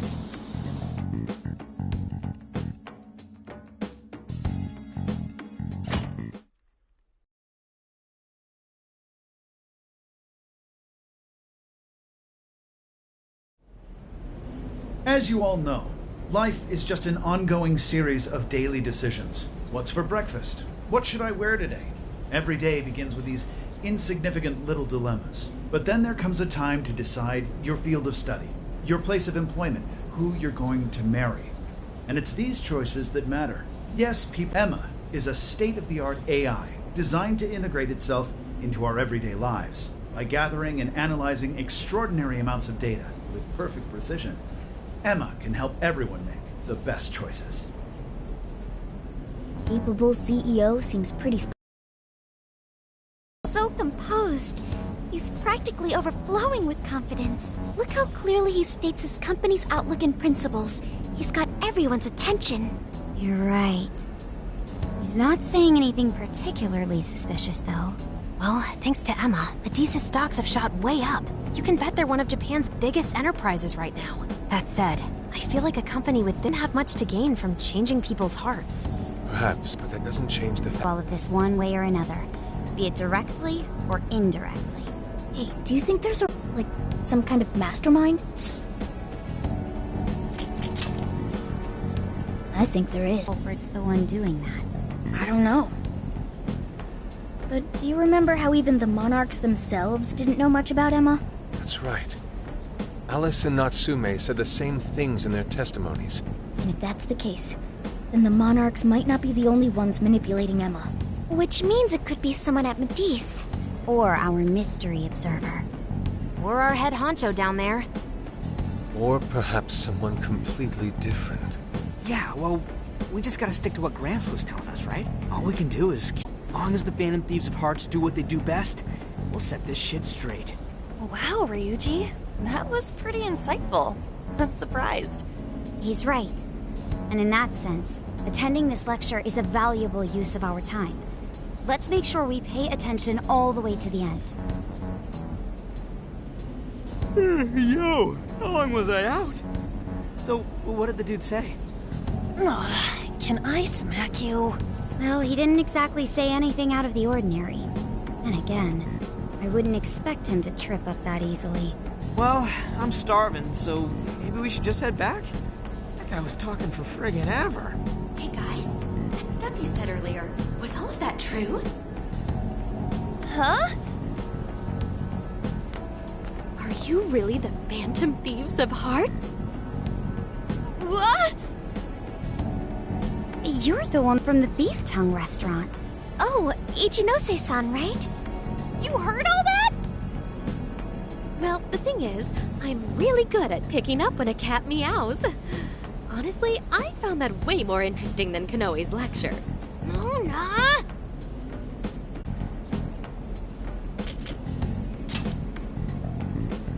Speaker 16: As you all know, life is just an ongoing series of daily decisions. What's for breakfast? What should I wear today? Every day begins with these insignificant little dilemmas. But then there comes a time to decide your field of study, your place of employment, who you're going to marry. And it's these choices that matter. Yes, Emma is a state-of-the-art AI designed to integrate itself into our everyday lives by gathering and analyzing extraordinary amounts of data with perfect precision. Emma can help everyone make the best choices.
Speaker 15: Capable CEO seems pretty so composed. He's practically overflowing with confidence. Look how clearly he states his company's outlook and principles. He's got everyone's attention.
Speaker 8: You're right. He's not saying anything particularly suspicious, though.
Speaker 14: Well, thanks to Emma, Medea's stocks have shot way up. You can bet they're one of Japan's biggest enterprises right now. That said, I feel like a company didn't have much to gain from changing people's hearts.
Speaker 2: Perhaps, but that doesn't change the fact.
Speaker 8: All of this one way or another, be it directly or indirectly.
Speaker 15: Hey, do you think there's some kind of mastermind? I think there is.
Speaker 8: Culprit's the one doing that.
Speaker 15: I don't know. But do you remember how even the monarchs themselves didn't know much about Emma?
Speaker 2: That's right. Alice and Natsume said the same things in their testimonies.
Speaker 15: And if that's the case, then the monarchs might not be the only ones manipulating Emma.
Speaker 8: Which means it could be someone at Medea's. Or our mystery observer.
Speaker 14: Or our head honcho down there.
Speaker 2: Or perhaps someone completely different.
Speaker 9: Yeah, well, we just gotta stick to what Gramps was telling us, right? All we can do is, as long as the Phantom Thieves of Hearts do what they do best, we'll set this shit straight.
Speaker 10: Wow, Ryuji. That was pretty insightful. I'm surprised.
Speaker 8: He's right. And in that sense, attending this lecture is a valuable use of our time. Let's make sure we pay attention all the way to the end.
Speaker 9: Yo, how long was I out? So, what did the dude say?
Speaker 10: Can I smack you?
Speaker 8: Well, he didn't exactly say anything out of the ordinary. Then again, I wouldn't expect him to trip up that easily.
Speaker 9: Well, I'm starving, so maybe we should just head back? That guy was talking for friggin' ever.
Speaker 17: Hey guys, that stuff you said earlier, was all of that true?
Speaker 10: Huh?
Speaker 11: Are you really the Phantom Thieves of Hearts?
Speaker 10: What?
Speaker 8: You're the one from the Beef Tongue restaurant.
Speaker 15: Oh, Ichinose-san, right?
Speaker 11: You heard all that? Well, the thing is, I'm really good at picking up when a cat meows. Honestly, I found that way more interesting than Konoe's lecture.
Speaker 15: Mona!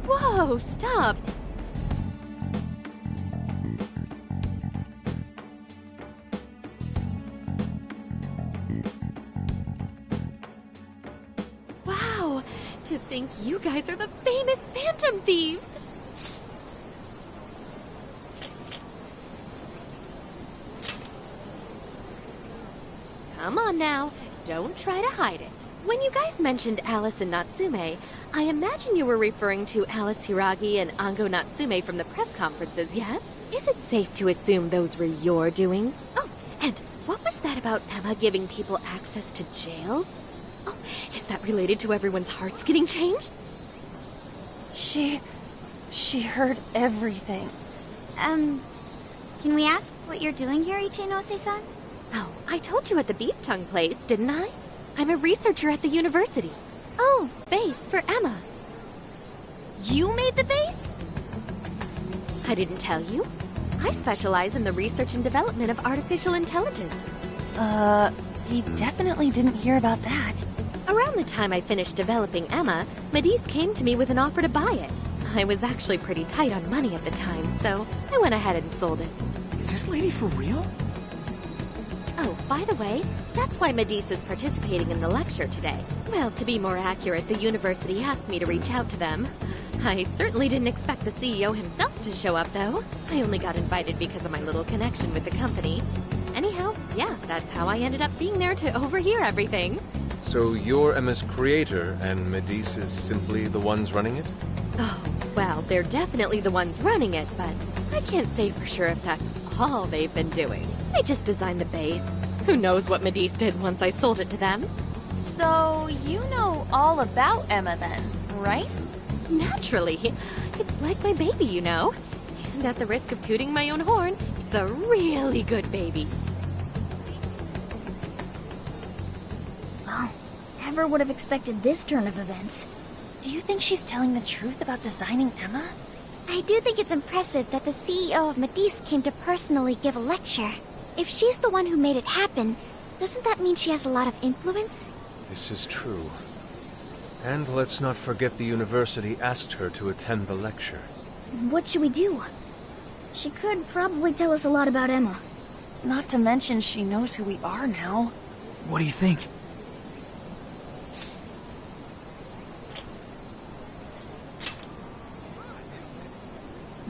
Speaker 11: Whoa, stop! Wow, to think you guys are the famous Phantom Thieves! Come on now, don't try to hide it. When you guys mentioned Alice and Natsume, I imagine you were referring to Alice Hiragi and Ango Natsume from the press conferences, yes? Is it safe to assume those were your doing? Oh, and what was that about Emma giving people access to jails? Oh, is that related to everyone's hearts getting changed?
Speaker 10: She heard everything.
Speaker 8: Can we ask what you're doing here, Ichinose-san?
Speaker 11: Oh, I told you at the Beef Tongue place, didn't I? I'm a researcher at the university.
Speaker 15: Oh,
Speaker 11: Base for Emma.
Speaker 10: You made the base?
Speaker 11: I didn't tell you. I specialize in the research and development of artificial intelligence.
Speaker 10: He definitely didn't hear about that.
Speaker 11: Around the time I finished developing Emma, Medea's came to me with an offer to buy it. I was actually pretty tight on money at the time, so I went ahead and sold it.
Speaker 9: Is this lady for real?
Speaker 11: Oh, by the way, that's why Medea's is participating in the lecture today. Well, to be more accurate, the university asked me to reach out to them. I certainly didn't expect the CEO himself to show up, though. I only got invited because of my little connection with the company. Anyhow, yeah, that's how I ended up being there to overhear everything.
Speaker 2: So you're Emma's creator, and Medea's is simply the ones running it?
Speaker 11: Oh, well, they're definitely the ones running it, but I can't say for sure if that's all they've been doing. I just designed the base. Who knows what Medice did once I sold it to them?
Speaker 7: So, you know all about Emma then, right?
Speaker 11: Naturally. It's like my baby, you know. And at the risk of tooting my own horn, it's a really good baby.
Speaker 5: Well, never would have expected this turn of events.
Speaker 10: Do you think she's telling the truth about designing Emma?
Speaker 15: I do think it's impressive that the CEO of Medice came to personally give a lecture. If she's the one who made it happen, doesn't that mean she has a lot of influence?
Speaker 2: This is true. And let's not forget the university asked her to attend the lecture.
Speaker 5: What should we do? She could probably tell us a lot about Emma.
Speaker 10: Not to mention she knows who we are now.
Speaker 9: What do you think?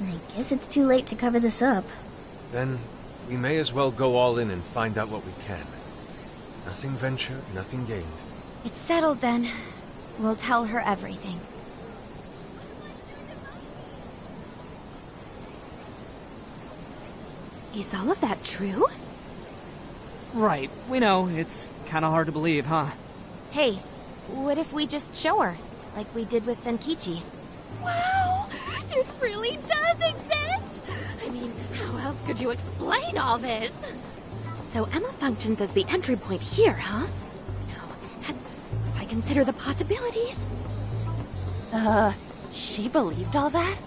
Speaker 5: I guess it's too late to cover this up.
Speaker 2: Then we may as well go all in and find out what we can. Nothing ventured, nothing gained.
Speaker 8: It's settled then. We'll tell her everything.
Speaker 11: Is all of that true?
Speaker 9: Right, we know. It's kind of hard to believe, huh?
Speaker 14: Hey, what if we just show her, like we did with Senkichi?
Speaker 11: Wow! It really does exist! I mean, how else could you explain all this? So Emma functions as the entry point here, huh? No, that's... I consider the possibilities.
Speaker 10: She believed all that?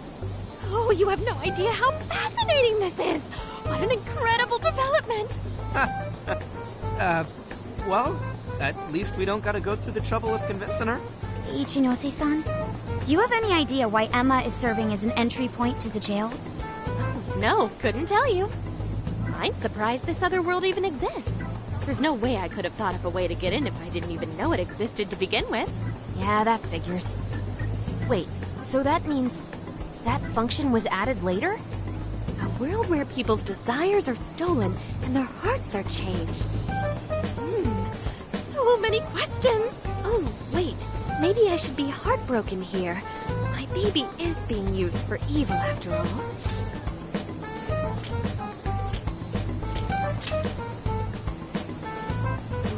Speaker 11: Oh, you have no idea how fascinating this is! What an incredible development!
Speaker 9: Well, at least we don't gotta go through the trouble of convincing her.
Speaker 8: Ichinose-san, do you have any idea why Emma is serving as an entry point to the jails?
Speaker 11: Oh, no, couldn't tell you. I'm surprised this other world even exists. There's no way I could have thought of a way to get in if I didn't even know it existed to begin with.
Speaker 14: Yeah, that figures. Wait, so that means that function was added later?
Speaker 11: A world where people's desires are stolen and their hearts are changed. So many questions. Oh, wait. Maybe I should be heartbroken here. My baby is being used for evil after all.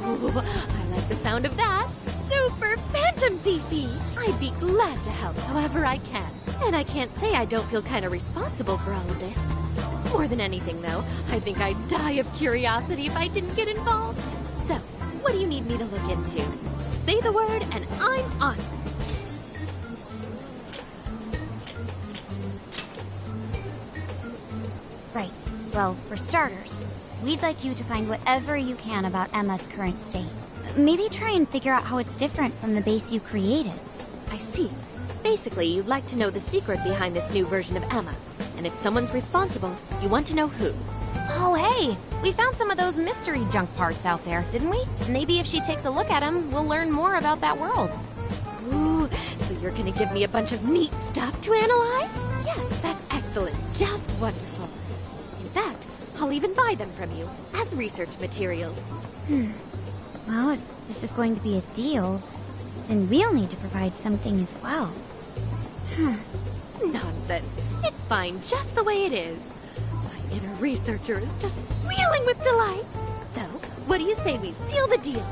Speaker 11: Ooh, I like the sound of that. Super Phantom Thiefy! I'd be glad to help however I can. And I can't say I don't feel kind of responsible for all of this. More than anything, though, I think I'd die of curiosity if I didn't get involved. So, what do you need me to look into? Say the word and I'm on it.
Speaker 8: Right. Well, for starters, we'd like you to find whatever you can about Emma's current state. Maybe try and figure out how it's different from the base you created.
Speaker 11: I see. Basically, you'd like to know the secret behind this new version of Emma. And if someone's responsible, you want to know who.
Speaker 14: Oh, hey! We found some of those mystery junk parts out there, didn't we? Maybe if she takes a look at them, we'll learn more about that world.
Speaker 11: Ooh, so you're gonna give me a bunch of neat stuff to analyze? Yes, that's excellent. Just wonderful. In fact, I'll even buy them from you as research materials.
Speaker 8: Well, if this is going to be a deal, then we'll need to provide something as well.
Speaker 11: Nonsense. It's fine just the way it is. My inner researcher is just squealing with delight. So, what do you say we seal the deal?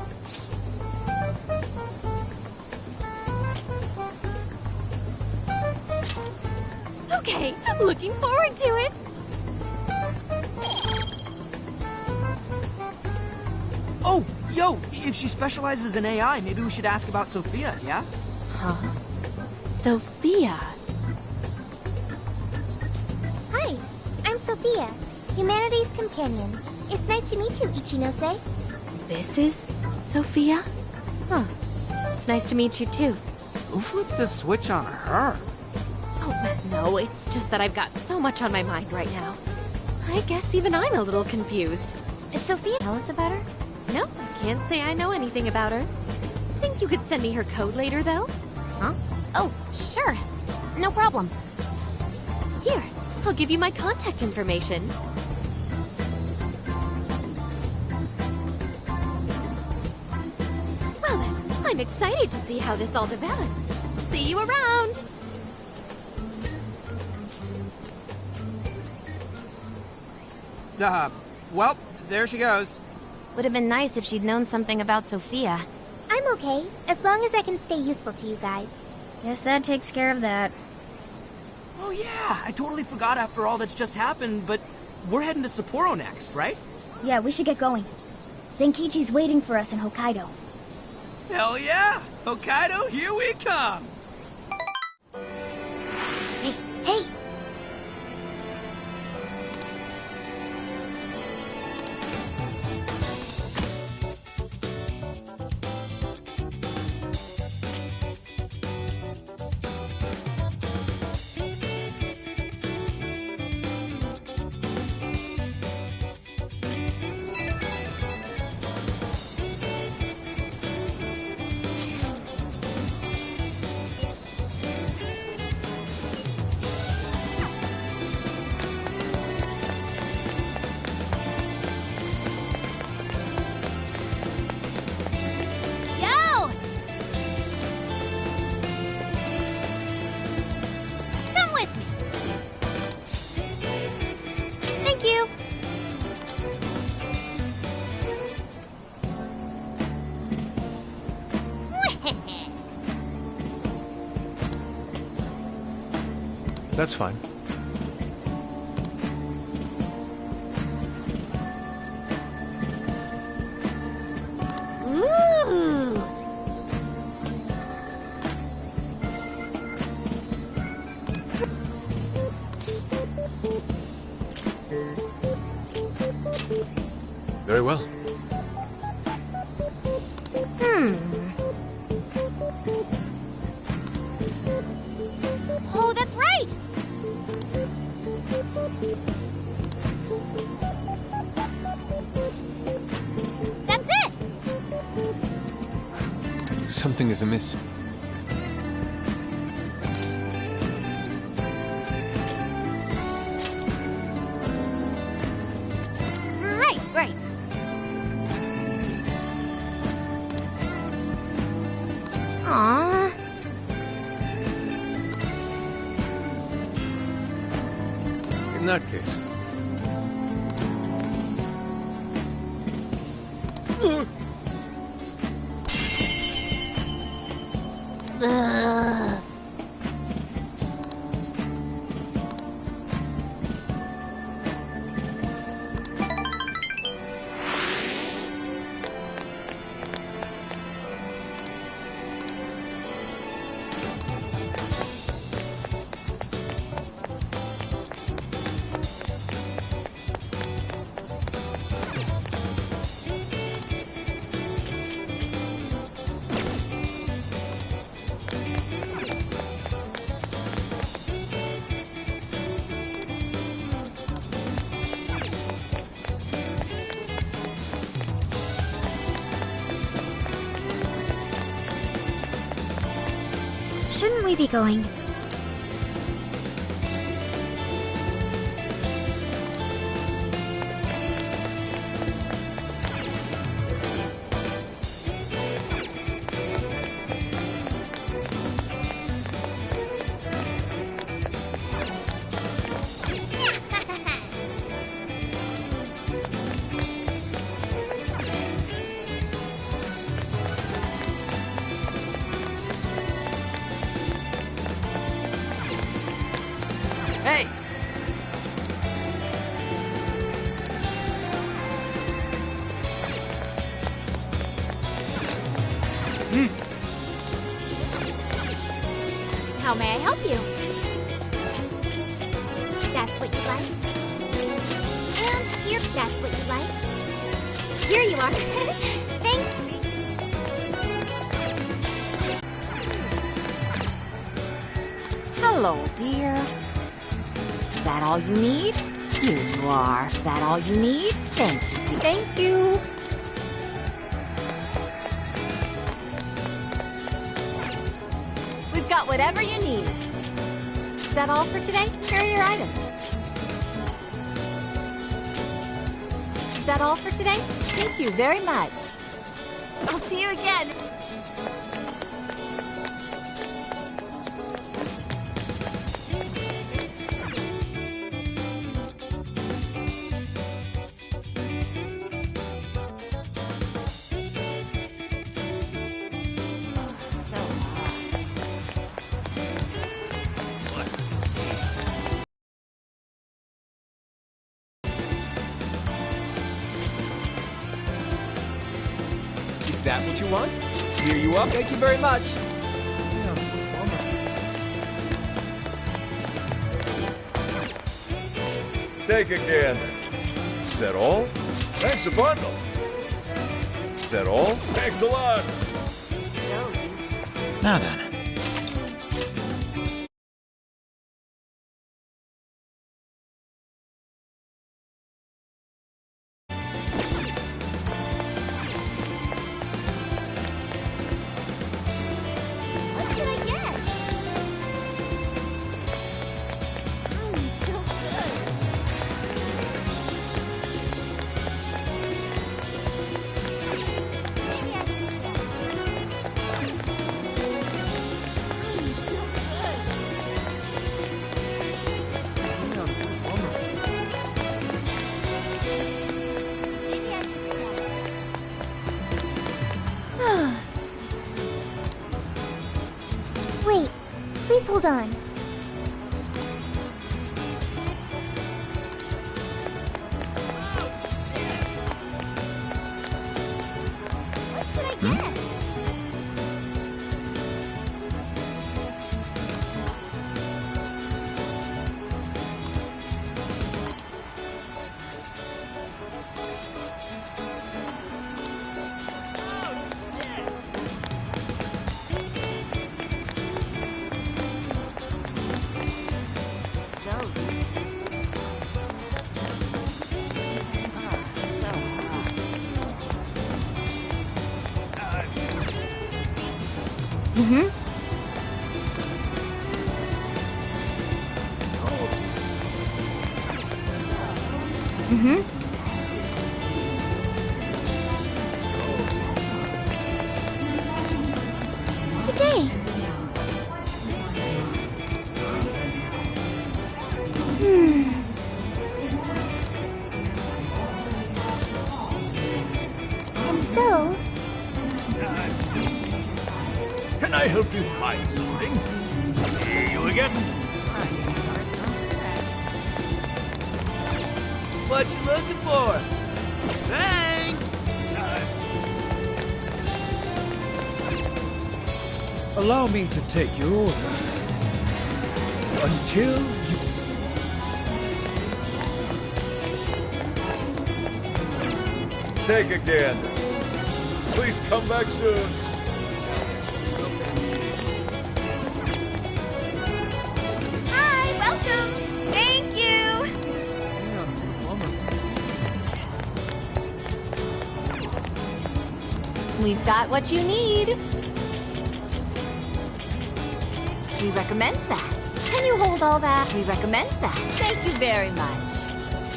Speaker 11: Okay, looking forward to it.
Speaker 9: Oh, yo, if she specializes in AI, maybe we should ask about Sophia, yeah?
Speaker 11: Huh? Sophia.
Speaker 15: Hi, I'm Sophia, Humanity's companion. It's nice to meet you, Ichinose.
Speaker 11: This is Sophia? Huh. It's nice to meet you too.
Speaker 9: Who flipped the switch on her?
Speaker 11: Oh, no, it's just that I've got so much on my mind right now. I guess even I'm a little confused.
Speaker 8: Sophia, tell us about her?
Speaker 11: No, I can't say I know anything about her. Think you could send me her code later, though?
Speaker 14: Huh? Oh, sure. No problem.
Speaker 11: Here, I'll give you my contact information. Well then, I'm excited to see how this all develops. See you around!
Speaker 9: Well, there she goes.
Speaker 14: Would have been nice if she'd known something about Sophia.
Speaker 15: I'm okay, as long as I can stay useful to you guys.
Speaker 5: Guess that takes care of that.
Speaker 9: Oh yeah, I totally forgot after all that's just happened, but we're heading to Sapporo next, right?
Speaker 5: Yeah, we should get going. Zenkichi's waiting for us in Hokkaido.
Speaker 9: Hell yeah! Hokkaido, here we come!
Speaker 5: Hey!
Speaker 2: That's fine.
Speaker 5: Ooh!
Speaker 2: Very well.
Speaker 5: Oh, that's right! That's it!
Speaker 2: Something is amiss.
Speaker 5: Right. Aww.
Speaker 2: In that case.
Speaker 5: Ugh.
Speaker 8: Shouldn't we be going?
Speaker 9: Hey!
Speaker 5: How may I help you? That's what you like? And here, that's what you like? Here you are. Thank you.
Speaker 11: Hello, dear. Is that all you need? Here you are. Is that all you need? Thank you. Thank you. We've got whatever you need. Is that all for today? Here are your items. Is that all for today? Thank you very much. I'll see you again.
Speaker 4: that what you want? Here you up. Thank you very much.
Speaker 3: Take again. Is that all? Thanks a bundle. Is that all? Thanks a lot.
Speaker 13: Now then.
Speaker 15: What should I get? It's so good. Maybe I should Wait, please hold on. What should I get?
Speaker 5: Mm-hmm. Mm-hmm.
Speaker 15: Good day. And so,
Speaker 3: Can I help you find something? See you again.
Speaker 4: What you looking for? Thanks!
Speaker 12: Allow me to take your order. Until you...
Speaker 3: Take again. Please come back soon.
Speaker 15: hi, welcome. Thank you.
Speaker 11: We've got what you need. We recommend that.
Speaker 8: Can you hold all that?
Speaker 11: We recommend that.
Speaker 8: Thank you very much.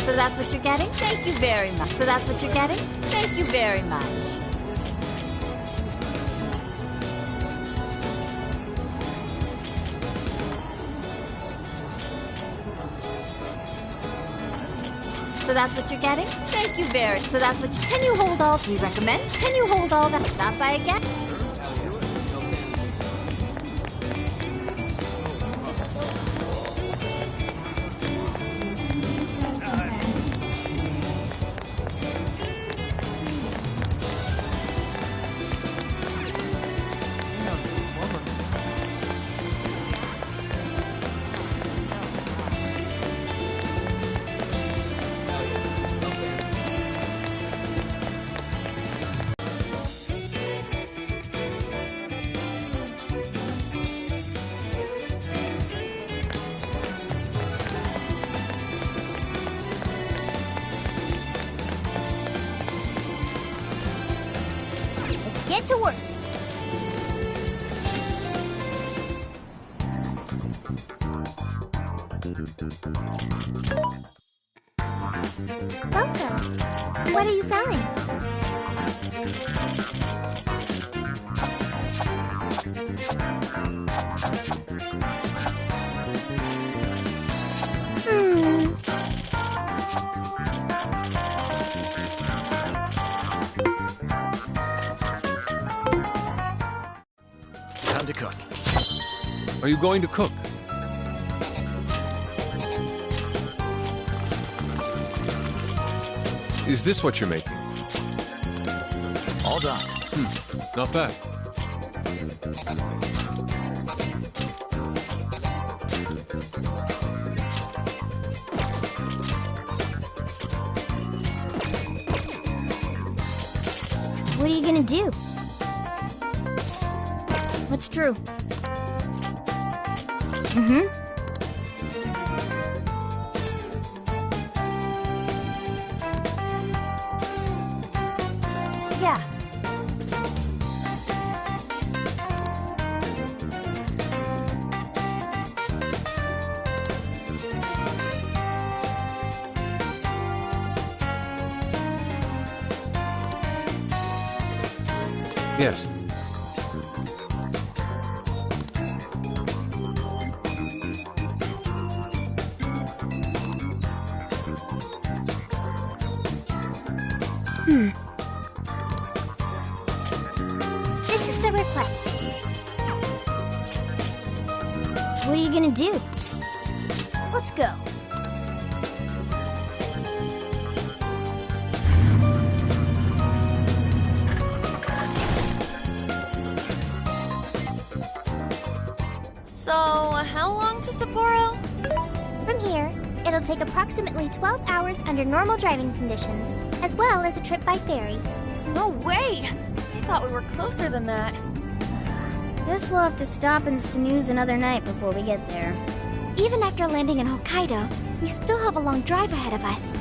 Speaker 8: So that's what you're getting? Thank you very much. So that's what you're getting? Thank you very much. So that's what you're getting? Thank you very. So that's what you... Can you hold all... We recommend? Can you hold all that? Stop by again?
Speaker 15: Get to work. Welcome. What are you selling?
Speaker 3: Time to cook.
Speaker 2: Are you going to cook? Is this what you're making?
Speaker 13: All done.
Speaker 2: Not bad.
Speaker 5: What are you gonna do? What's true?
Speaker 7: Yeah.
Speaker 2: Yes.
Speaker 5: This is the request. What are you gonna do? Let's go.
Speaker 7: So, how long to Sapporo?
Speaker 15: From here, it'll take approximately 12 hours under normal driving conditions, as well as a trip by ferry.
Speaker 7: No way! I thought we were closer than that.
Speaker 5: Guess we'll have to stop and snooze another night before we get there.
Speaker 15: Even after landing in Hokkaido, we still have a long drive ahead of us.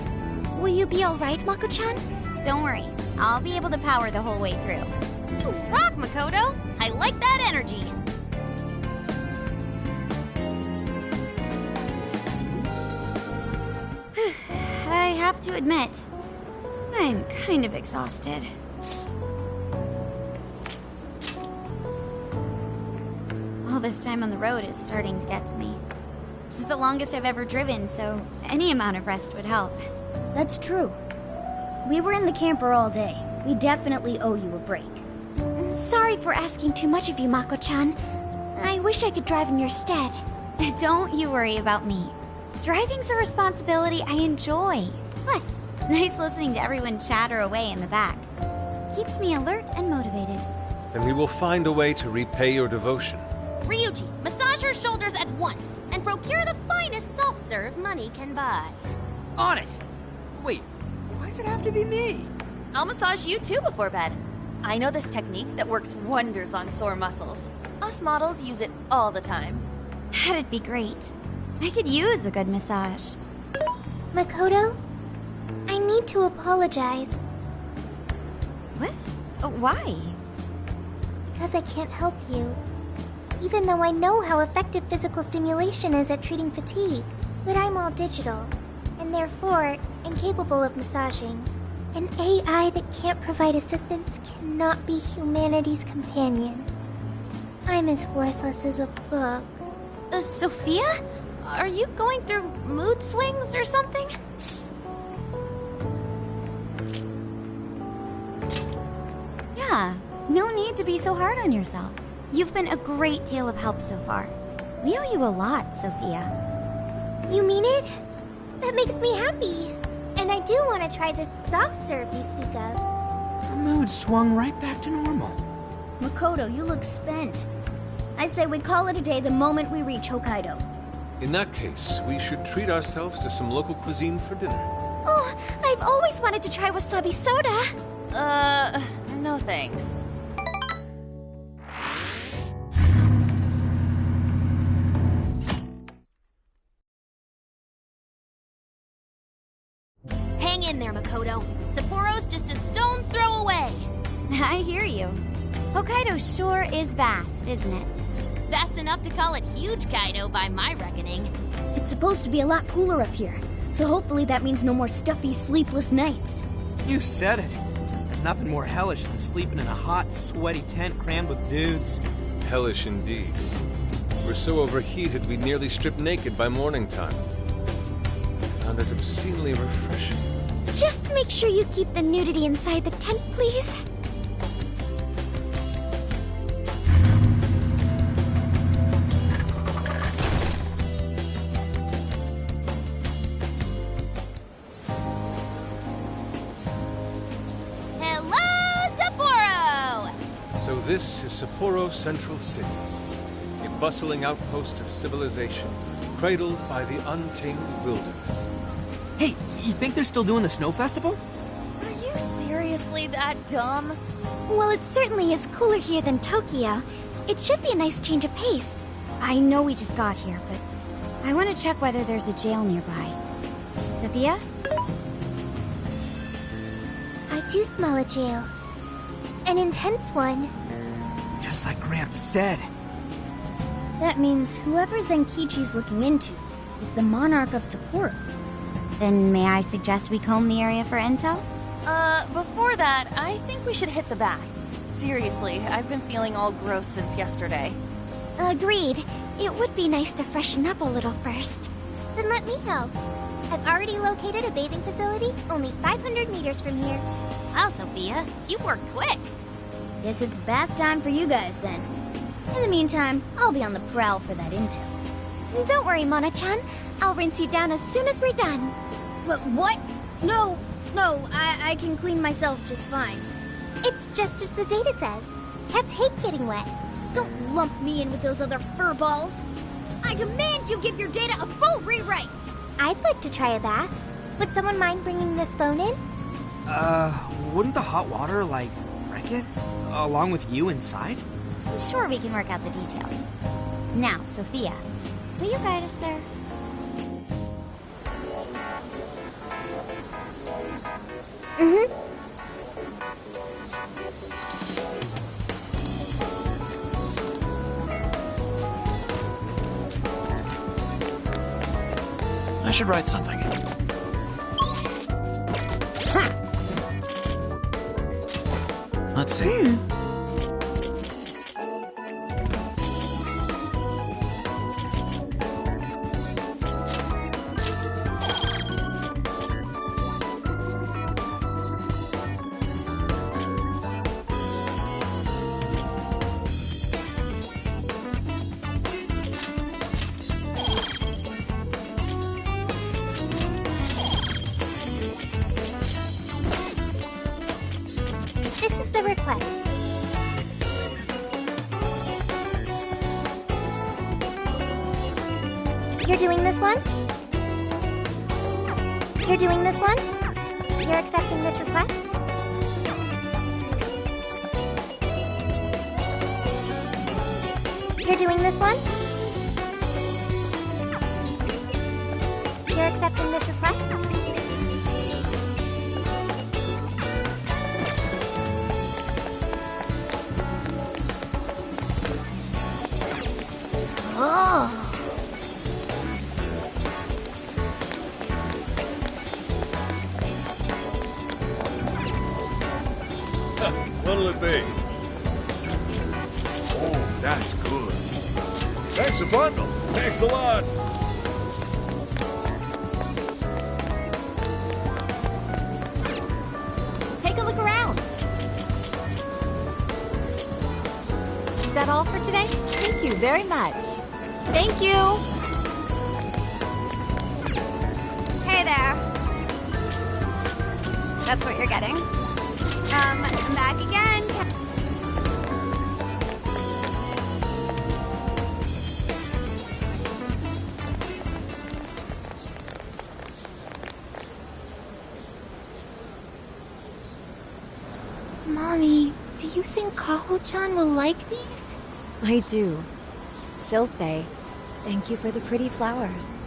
Speaker 15: Will you be alright, Mako-chan?
Speaker 8: Don't worry, I'll be able to power the whole way through.
Speaker 14: You rock, Makoto! I like that energy!
Speaker 8: I have to admit, I'm kind of exhausted. All this time on the road is starting to get to me. This is the longest I've ever driven, so any amount of rest would help.
Speaker 5: That's true. We were in the camper all day. We definitely owe you a break.
Speaker 15: Sorry for asking too much of you, Mako-chan. I wish I could drive in your stead.
Speaker 8: Don't you worry about me. Driving's a responsibility I enjoy. Plus, it's nice listening to everyone chatter away in the back. Keeps me alert and motivated.
Speaker 2: Then we will find a way to repay your devotion.
Speaker 14: Ryuji, massage her shoulders at once and procure the finest self-serve money can buy.
Speaker 9: On it! Wait, why does it have to be me?
Speaker 7: I'll massage you too before bed. I know this technique that works wonders on sore muscles. Us models use it all the time.
Speaker 8: That'd be great. I could use a good massage.
Speaker 15: Makoto, I need to apologize.
Speaker 8: What? Why?
Speaker 15: Because I can't help you. Even though I know how effective physical stimulation is at treating fatigue. But I'm all digital, and therefore incapable of massaging. An AI that can't provide assistance cannot be humanity's companion. I'm as worthless as a book.
Speaker 14: Sophia? Are you going through mood swings or something?
Speaker 8: Yeah, no need to be so hard on yourself. You've been a great deal of help so far. We owe you a lot, Sophia.
Speaker 15: You mean it? That makes me happy. And I do want to try this soft serve you speak of.
Speaker 9: Her mood swung right back to normal.
Speaker 5: Makoto, you look spent. I say we call it a day the moment we reach Hokkaido.
Speaker 2: In that case, we should treat ourselves to some local cuisine for dinner.
Speaker 15: Oh, I've always wanted to try wasabi soda.
Speaker 7: No thanks.
Speaker 14: Hang in there, Makoto. Sapporo's just a stone's throw away.
Speaker 8: I hear you. Hokkaido sure is vast, isn't it?
Speaker 14: Vast enough to call it huge, Kaido, by my reckoning.
Speaker 5: It's supposed to be a lot cooler up here, so hopefully that means no more stuffy, sleepless nights.
Speaker 9: You said it. There's nothing more hellish than sleeping in a hot, sweaty tent crammed with dudes.
Speaker 2: Hellish indeed. We're so overheated we nearly stripped naked by morning time. Found it obscenely refreshing.
Speaker 15: Just make sure you keep the nudity inside the tent, please.
Speaker 14: Hello, Sapporo!
Speaker 2: This is Sapporo Central City, a bustling outpost of civilization, cradled by the untamed wilderness.
Speaker 9: Hey, you think they're still doing the snow festival?
Speaker 7: Are you seriously that dumb?
Speaker 15: Well, it certainly is cooler here than Tokyo. It should be a nice change of pace.
Speaker 8: I know we just got here, but I want to check whether there's a jail nearby. Sophia?
Speaker 15: I do smell a jail. An intense one.
Speaker 9: Just like Gramps said.
Speaker 5: That means whoever Zenkichi's looking into is the monarch of Sapporo.
Speaker 8: Then may I suggest we comb the area for intel?
Speaker 7: Before that, I think we should hit the bath. Seriously, I've been feeling all gross since yesterday.
Speaker 15: Agreed. It would be nice to freshen up a little first. Then let me help. I've already located a bathing facility only 500 meters from here.
Speaker 14: Wow, Sophia, you work quick.
Speaker 5: Guess it's bath time for you guys then. In the meantime, I'll be on the prowl for that intel.
Speaker 15: Don't worry, Mona-chan. I'll rinse you down as soon as we're done.
Speaker 5: What? No, I can clean myself just fine.
Speaker 15: It's just as the data says. Cats hate getting wet.
Speaker 5: Don't lump me in with those other furballs. I demand you give your data a full rewrite.
Speaker 15: I'd like to try a bath. Would someone mind bringing this phone in?
Speaker 9: Wouldn't the hot water, like, wreck it? Along with you inside?
Speaker 8: I'm sure we can work out the details. Now, Sophia, will you guide us there?
Speaker 15: Mm-hmm.
Speaker 3: I should write something. Let's see.
Speaker 15: This is the request. You're doing this one? You're doing this one? You're accepting this request? You're doing this one? You're accepting this request?
Speaker 5: Oh.
Speaker 3: What'll it be? Oh, that's good. Thanks a bundle. Thanks a lot.
Speaker 11: Take a look around. Is that all for today? Thank you very much. Thank you.
Speaker 8: Hey there. That's what you're getting. I'm back again.
Speaker 5: Mommy, do you think Kaho-chan will like these?
Speaker 11: I do. She'll say, "Thank you for the pretty flowers."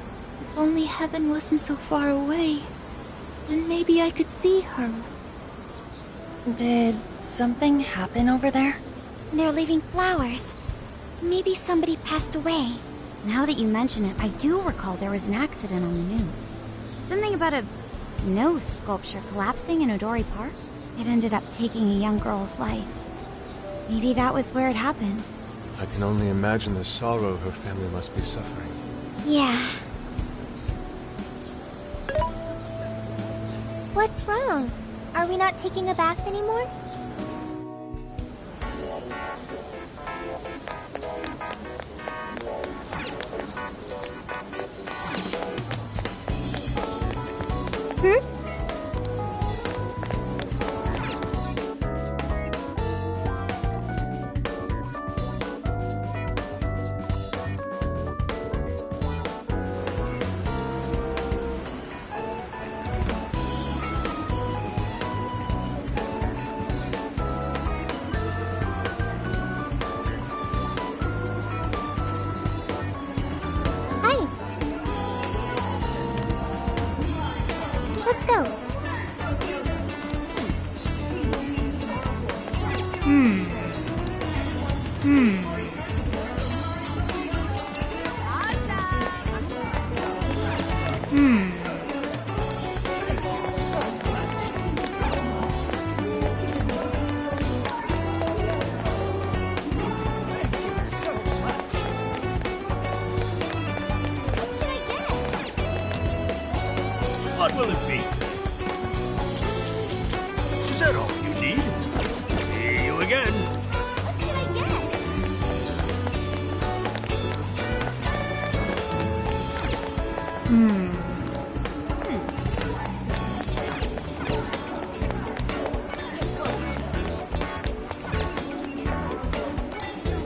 Speaker 5: If only heaven wasn't so far away, then maybe I could see her.
Speaker 10: Did something happen over there?
Speaker 15: They're leaving flowers. Maybe somebody passed away.
Speaker 8: Now that you mention it, I do recall there was an accident on the news. Something about a snow sculpture collapsing in Odori Park. It ended up taking a young girl's life. Maybe that was where it happened.
Speaker 2: I can only imagine the sorrow her family must be suffering.
Speaker 15: Yeah. What's wrong? Are we not taking a bath anymore? Hmm?
Speaker 12: What will it be? Is that all you need? See you again.
Speaker 15: What should I get?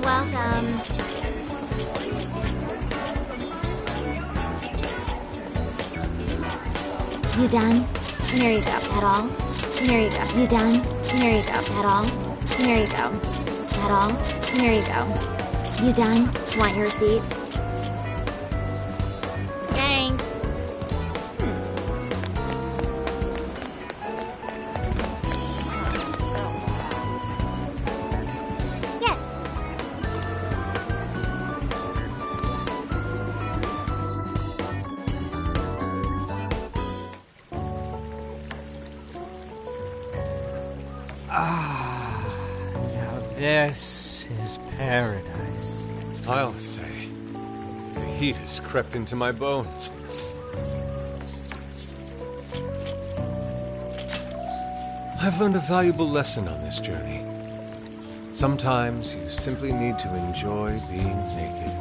Speaker 5: Welcome. You done? Here you go. At all? Here you go. You done? Here you go. At all? Here you go. At all? Here you go. You done? Want your receipt? Thanks.
Speaker 15: Yes.
Speaker 9: Now this is paradise.
Speaker 2: I'll say. The heat has crept into my bones. I've learned a valuable lesson on this journey. Sometimes you simply need to enjoy being naked.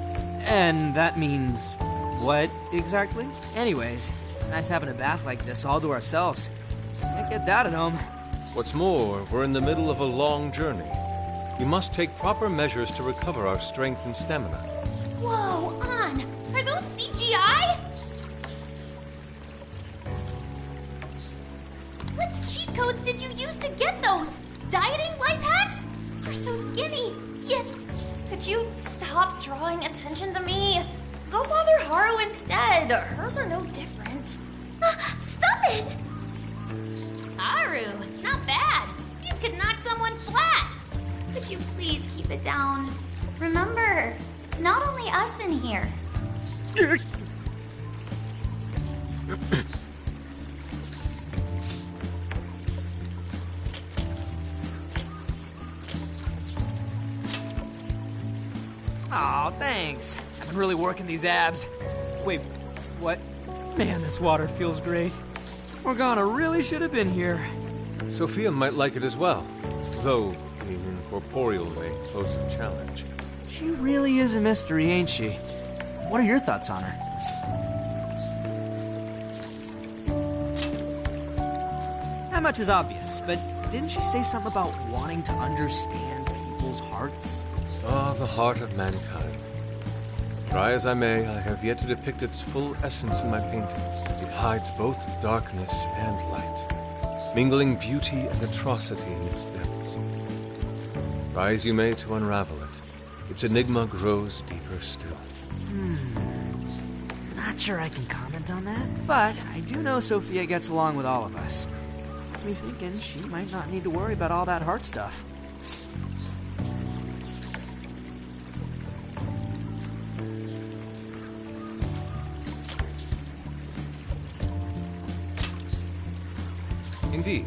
Speaker 9: And that means what exactly? Anyways, it's nice having a bath like this all to ourselves. Can't get that at home.
Speaker 2: What's more, we're in the middle of a long journey. We must take proper measures to recover our strength and stamina.
Speaker 5: Whoa, On! Are those CGI? What cheat codes did you use to get those? Dieting life hacks? You're so skinny. Yeah.
Speaker 7: Could you stop drawing attention to me? Go bother Haru instead. Hers are no different.
Speaker 5: Stop it! Haru, not bad. These could knock someone flat.
Speaker 15: Could you please keep it down? Remember, it's not only us in here.
Speaker 9: Aw, thanks. I've been really working these abs. Wait, what? Man, this water feels great. Morgana really should have been here.
Speaker 2: Sophia might like it as well, though being incorporeal may pose a challenge.
Speaker 9: She really is a mystery, ain't she? What are your thoughts on her? Not much is obvious, but didn't she say something about wanting to understand people's hearts?
Speaker 2: Ah, the heart of mankind. Try as I may, I have yet to depict its full essence in my paintings. It hides both darkness and light, mingling beauty and atrocity in its depths. Try as you may to unravel it, its enigma grows deeper still.
Speaker 9: Not sure I can comment on that, but I do know Sophia gets along with all of us. Gets me thinking she might not need to worry about all that heart stuff.
Speaker 2: Indeed.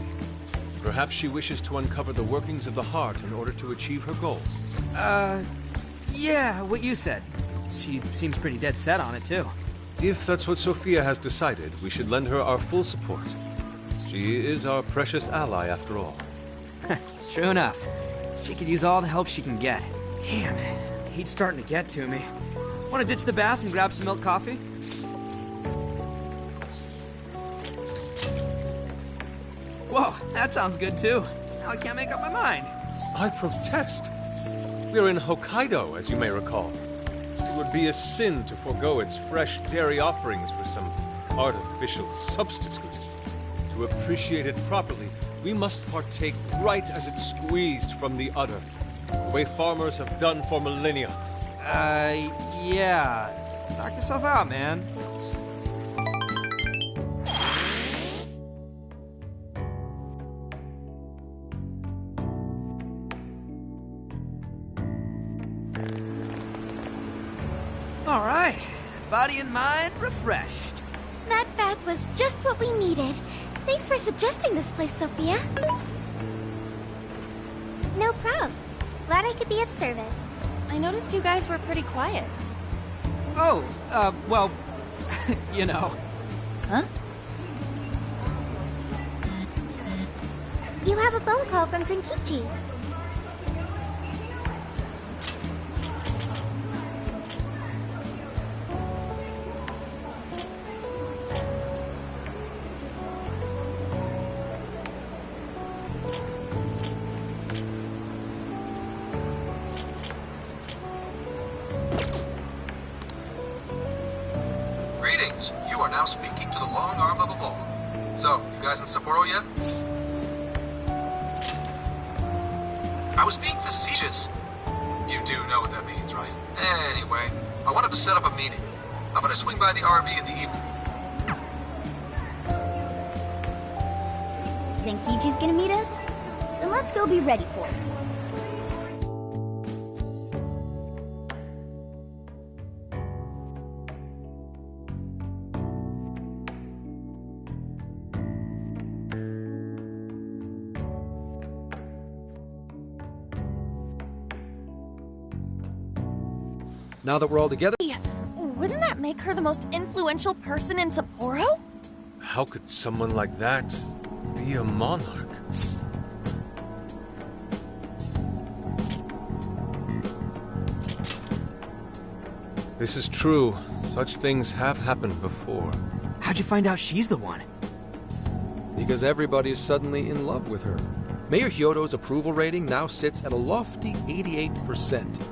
Speaker 2: Perhaps she wishes to uncover the workings of the heart in order to achieve her goal.
Speaker 9: Yeah, what you said. She seems pretty dead set on it, too.
Speaker 2: If that's what Sophia has decided, we should lend her our full support. She is our precious ally, after all.
Speaker 9: True enough. She could use all the help she can get. Damn, the heat's starting to get to me. Want to ditch the bath and grab some milk coffee? Whoa, that sounds good too. Now I can't make up my mind.
Speaker 2: I protest. We're in Hokkaido, as you may recall. It would be a sin to forego its fresh dairy offerings for some artificial substitute. To appreciate it properly, we must partake right as it's squeezed from the udder, the way farmers have done for millennia.
Speaker 9: Yeah. Knock yourself out, man. All right. Body and mind refreshed.
Speaker 15: That bath was just what we needed. Thanks for suggesting this place, Sophia. No prob. Glad I could be of service.
Speaker 7: I noticed you guys were pretty quiet.
Speaker 9: Oh, well, you know.
Speaker 7: Huh?
Speaker 15: You have a phone call from Zenkichi.
Speaker 6: Greetings. You are now speaking to the long arm of a ball. So, you guys in Sapporo yet? I was being facetious. You do know what that means, right? Anyway, I wanted to set up a meeting. How about I swing by the RV in the evening?
Speaker 5: Zenkichi's gonna meet us? Then let's go be ready for it.
Speaker 6: Now that we're all together...
Speaker 7: Wouldn't that make her the most influential person in Sapporo?
Speaker 2: How could someone like that be a monarch? This is true. Such things have happened before.
Speaker 9: How'd you find out she's the one?
Speaker 6: Because everybody's suddenly in love with her. Mayor Hyodo's approval rating now sits at a lofty 88%.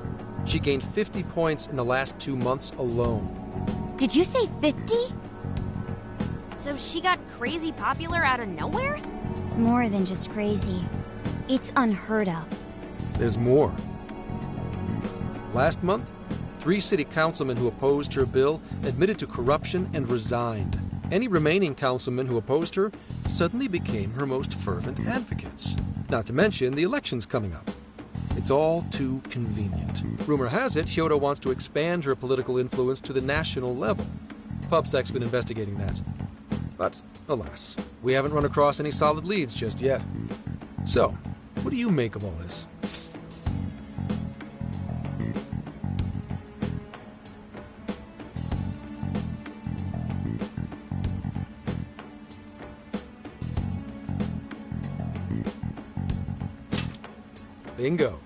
Speaker 6: She gained 50 points in the last 2 months alone.
Speaker 5: Did you say 50? So she got crazy popular out of nowhere?
Speaker 8: It's more than just crazy. It's unheard of.
Speaker 6: There's more. Last month, 3 city councilmen who opposed her bill admitted to corruption and resigned. Any remaining councilmen who opposed her suddenly became her most fervent advocates. Not to mention the elections coming up. It's all too convenient. Rumor has it, Hyodo wants to expand her political influence to the national level. PubSec's been investigating that. But, alas, we haven't run across any solid leads just yet. So, what do you make of all this? Bingo.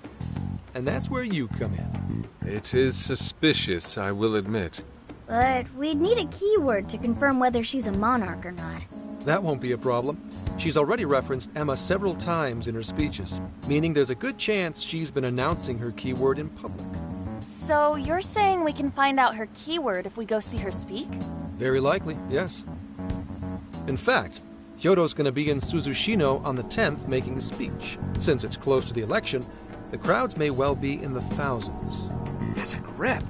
Speaker 6: And that's where you come in.
Speaker 2: It is suspicious, I will admit.
Speaker 5: But we'd need a keyword to confirm whether she's a monarch or not.
Speaker 6: That won't be a problem. She's already referenced Emma several times in her speeches, meaning there's a good chance she's been announcing her keyword in public.
Speaker 7: So you're saying we can find out her keyword if we go see her speak?
Speaker 6: Very likely, yes. In fact, Hyodo's going to be in Suzushino on the 10th making a speech. Since it's close to the election, the crowds may well be in the thousands.
Speaker 9: That's a grip.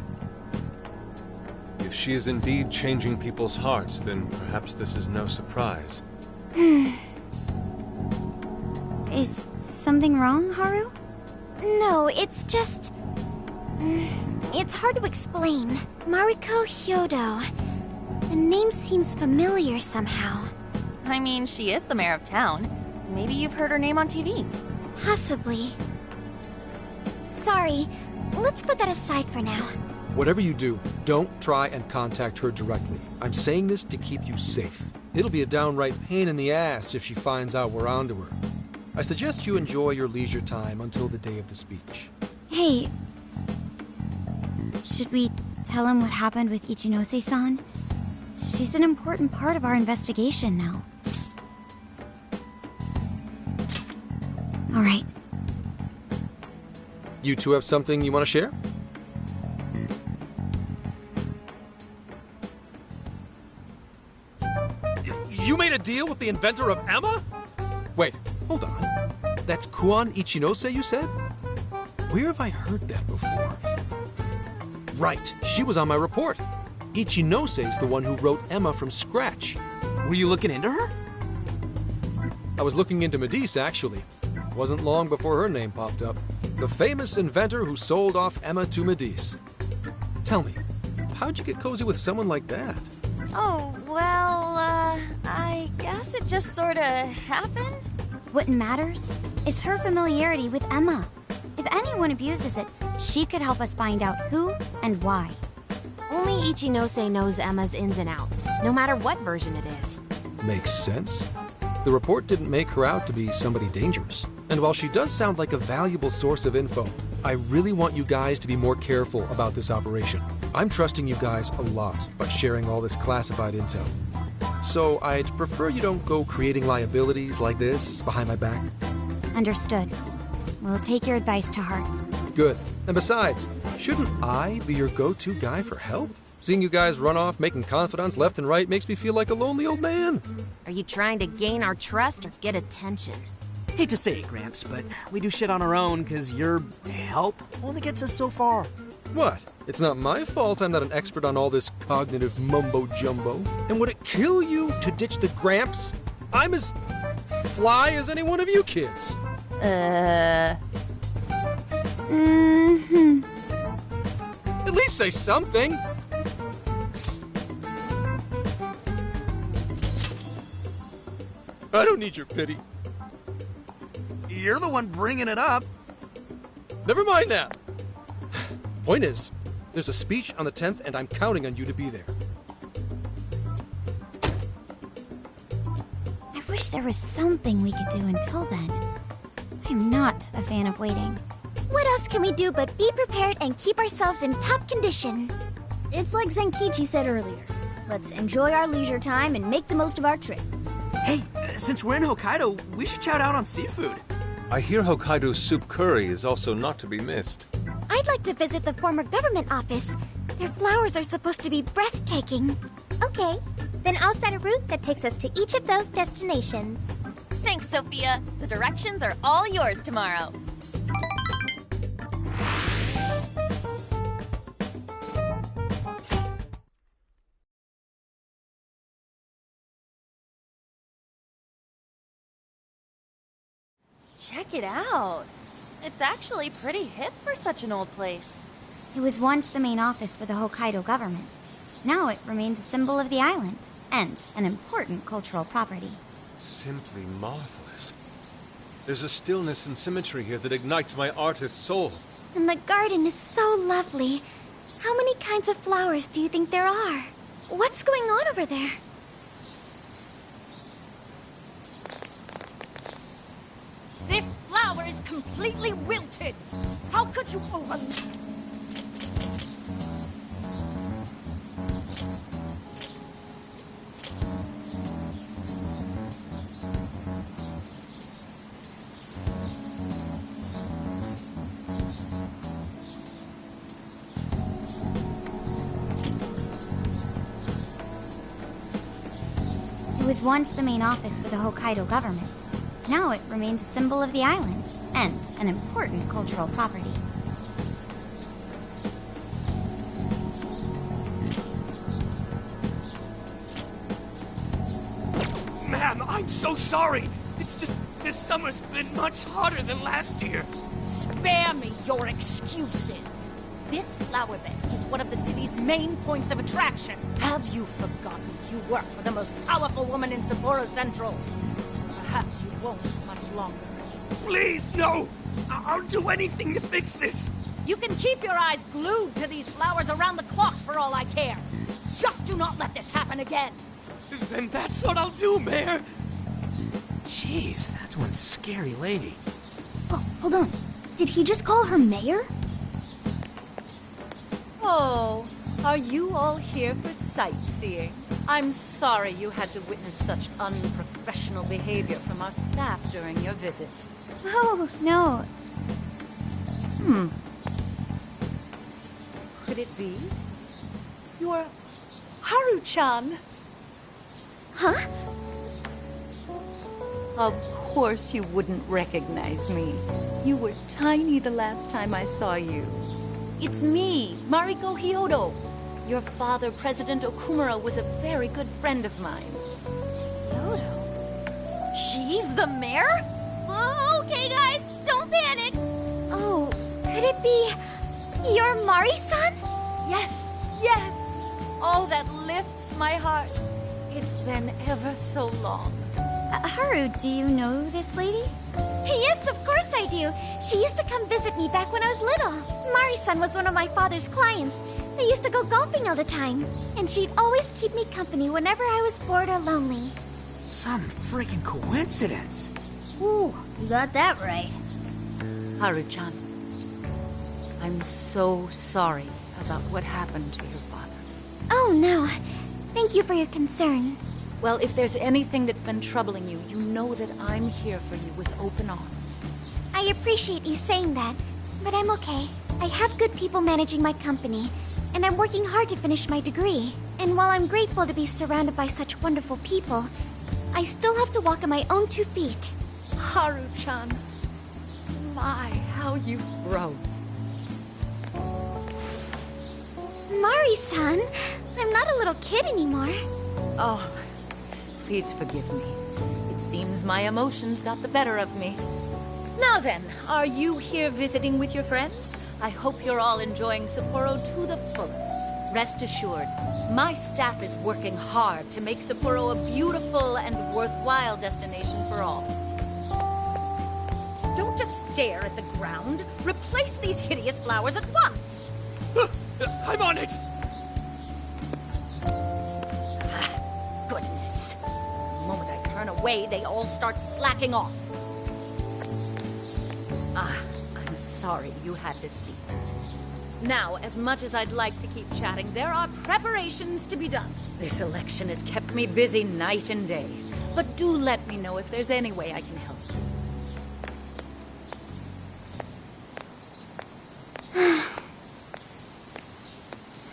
Speaker 2: If she is indeed changing people's hearts, then perhaps this is no surprise.
Speaker 8: Is something wrong, Haru?
Speaker 15: No, it's just... It's hard to explain. Mariko Hyodo. The name seems familiar somehow.
Speaker 7: I mean, she is the mayor of town. Maybe you've heard her name on TV.
Speaker 15: Possibly. Sorry, let's put that aside for now.
Speaker 6: Whatever you do, don't try and contact her directly. I'm saying this to keep you safe. It'll be a downright pain in the ass if she finds out we're onto her. I suggest you enjoy your leisure time until the day of the speech.
Speaker 8: Hey, should we tell him what happened with Ichinose-san? She's an important part of our investigation now. All right.
Speaker 6: You two have something you want to share? You made a deal with the inventor of Emma? Wait, hold on. That's Kuon Ichinose, you said? Where have I heard that before? Right, she was on my report. Ichinose's the one who wrote Emma from scratch.
Speaker 9: Were you looking into her?
Speaker 6: I was looking into Medice, actually. Wasn't long before her name popped up. The famous inventor who sold off Emma to Medice. Tell me, how'd you get cozy with someone like that?
Speaker 7: Oh, well, I guess it just sorta happened.
Speaker 8: What matters is her familiarity with Emma. If anyone abuses it, she could help us find out who and why.
Speaker 14: Only Ichinose knows Emma's ins and outs, no matter what version it is.
Speaker 6: Makes sense. The report didn't make her out to be somebody dangerous. And while she does sound like a valuable source of info, I really want you guys to be more careful about this operation. I'm trusting you guys a lot by sharing all this classified intel. So I'd prefer you don't go creating liabilities like this behind my back.
Speaker 8: Understood. We'll take your advice to heart.
Speaker 6: Good. And besides, shouldn't I be your go-to guy for help? Seeing you guys run off making confidants left and right makes me feel like a lonely old man.
Speaker 14: Are you trying to gain our trust or get attention?
Speaker 9: Hate to say it, Gramps, but we do shit on our own because your help only gets us so far.
Speaker 6: What? It's not my fault I'm not an expert on all this cognitive mumbo-jumbo. And would it kill you to ditch the Gramps? I'm as fly as any one of you kids.
Speaker 8: Mm-hmm.
Speaker 6: At least say something. I don't need your pity.
Speaker 9: You're the one bringing it up.
Speaker 6: Never mind that. Point is, there's a speech on the 10th, and I'm counting on you to be there.
Speaker 8: I wish there was something we could do until then. I'm not a fan of waiting.
Speaker 15: What else can we do but be prepared and keep ourselves in top condition?
Speaker 5: It's like Zenkichi said earlier. Let's enjoy our leisure time and make the most of our trip.
Speaker 9: Hey, since we're in Hokkaido, we should shout out on seafood.
Speaker 2: I hear Hokkaido soup curry is also not to be missed.
Speaker 15: I'd like to visit the former government office. Their flowers are supposed to be breathtaking. Okay, then I'll set a route that takes us to each of those destinations.
Speaker 7: Thanks, Sophia. The directions are all yours tomorrow. Check it out. It's actually pretty hip for such an old place.
Speaker 8: It was once the main office for the Hokkaido government. Now it remains a symbol of the island, and an important cultural property.
Speaker 2: Simply marvelous. There's a stillness and symmetry here that ignites my artist's soul.
Speaker 15: And the garden is so lovely. How many kinds of flowers do you think there are? What's going on over there?
Speaker 18: This flower is completely wilted. How could you overlook?
Speaker 8: It was once the main office for the Hokkaido government. Now it remains a symbol of the island, and an important cultural property.
Speaker 4: Ma'am, I'm so sorry. It's just this summer's been much hotter than last year.
Speaker 18: Spare me your excuses. This flower bed is one of the city's main points of attraction. Have you forgotten you work for the most powerful woman in Sapporo Central? Perhaps you won't much longer.
Speaker 4: Please, no! I'll do anything to fix this.
Speaker 18: You can keep your eyes glued to these flowers around the clock for all I care. Just do not let this happen again.
Speaker 4: Then that's what I'll do, Mayor.
Speaker 9: Jeez, that's one scary lady.
Speaker 5: Oh, hold on. Did he just call her mayor?
Speaker 18: Oh, are you all here for sightseeing? I'm sorry you had to witness such unprofessional behavior from our staff during your visit.
Speaker 8: Oh, no.
Speaker 18: Could it be? You're Haru-chan?
Speaker 5: Huh?
Speaker 18: Of course you wouldn't recognize me. You were tiny the last time I saw you. It's me, Mariko Hyodo. Your father, President Okumura, was a very good friend of mine.
Speaker 7: Hyodo? She's the mayor?
Speaker 15: Okay, guys, don't panic. Oh, could it be your Mari-san?
Speaker 18: Yes, yes. Oh, that lifts my heart. It's been ever so long.
Speaker 8: Haru, do you know this lady?
Speaker 15: Yes, of course I do. She used to come visit me back when I was little. Mari-san was one of my father's clients. They used to go golfing all the time, and she'd always keep me company whenever I was bored or lonely.
Speaker 9: Some freaking coincidence.
Speaker 5: Ooh, you got that right.
Speaker 18: Haru-chan, I'm so sorry about what happened to your father.
Speaker 15: Oh, no. Thank you for your concern.
Speaker 18: Well, if there's anything that's been troubling you, you know that I'm here for you with open arms.
Speaker 15: I appreciate you saying that, but I'm okay. I have good people managing my company, and I'm working hard to finish my degree. And while I'm grateful to be surrounded by such wonderful people, I still have to walk on my own 2 feet.
Speaker 18: Haru-chan, my, how you've grown.
Speaker 15: Mari-san, I'm not a little kid anymore.
Speaker 18: Oh, please forgive me. It seems my emotions got the better of me. Now then, are you here visiting with your friends? I hope you're all enjoying Sapporo to the fullest. Rest assured, my staff is working hard to make Sapporo a beautiful and worthwhile destination for all. Don't just stare at the ground. Replace these hideous flowers at once!
Speaker 9: I'm on it!
Speaker 18: Goodness. The moment I turn away, they all start slacking off. I'm sorry you had to see it. Now, as much as I'd like to keep chatting, there are preparations to be done. This election has kept me busy night and day. But do let me know if there's any way I can help.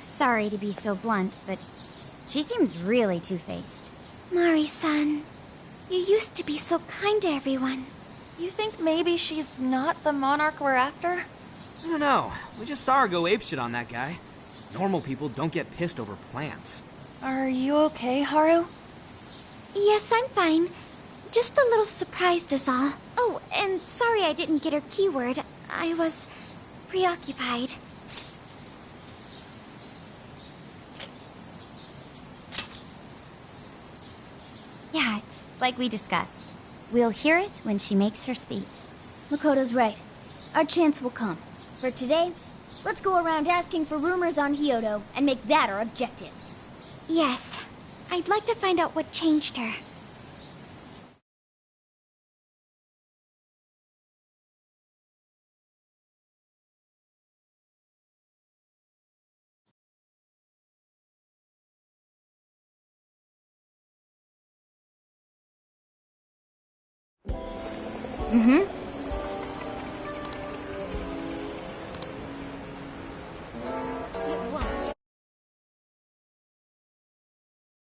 Speaker 8: Sorry to be so blunt, but she seems really two-faced.
Speaker 15: Mari-san, you used to be so kind to everyone.
Speaker 7: You think maybe she's not the monarch we're after?
Speaker 9: I don't know. We just saw her go apeshit on that guy. Normal people don't get pissed over plants.
Speaker 7: Are you okay, Haru?
Speaker 15: Yes, I'm fine. Just a little surprised is all. Oh, and sorry I didn't get her keyword. I was preoccupied.
Speaker 8: Yeah, it's like we discussed. We'll hear it when she makes her speech.
Speaker 5: Makoto's right. Our chance will come. For today, let's go around asking for rumors on Hyodo and make that our objective.
Speaker 15: Yes. I'd like to find out what changed her.
Speaker 5: Mm-hmm.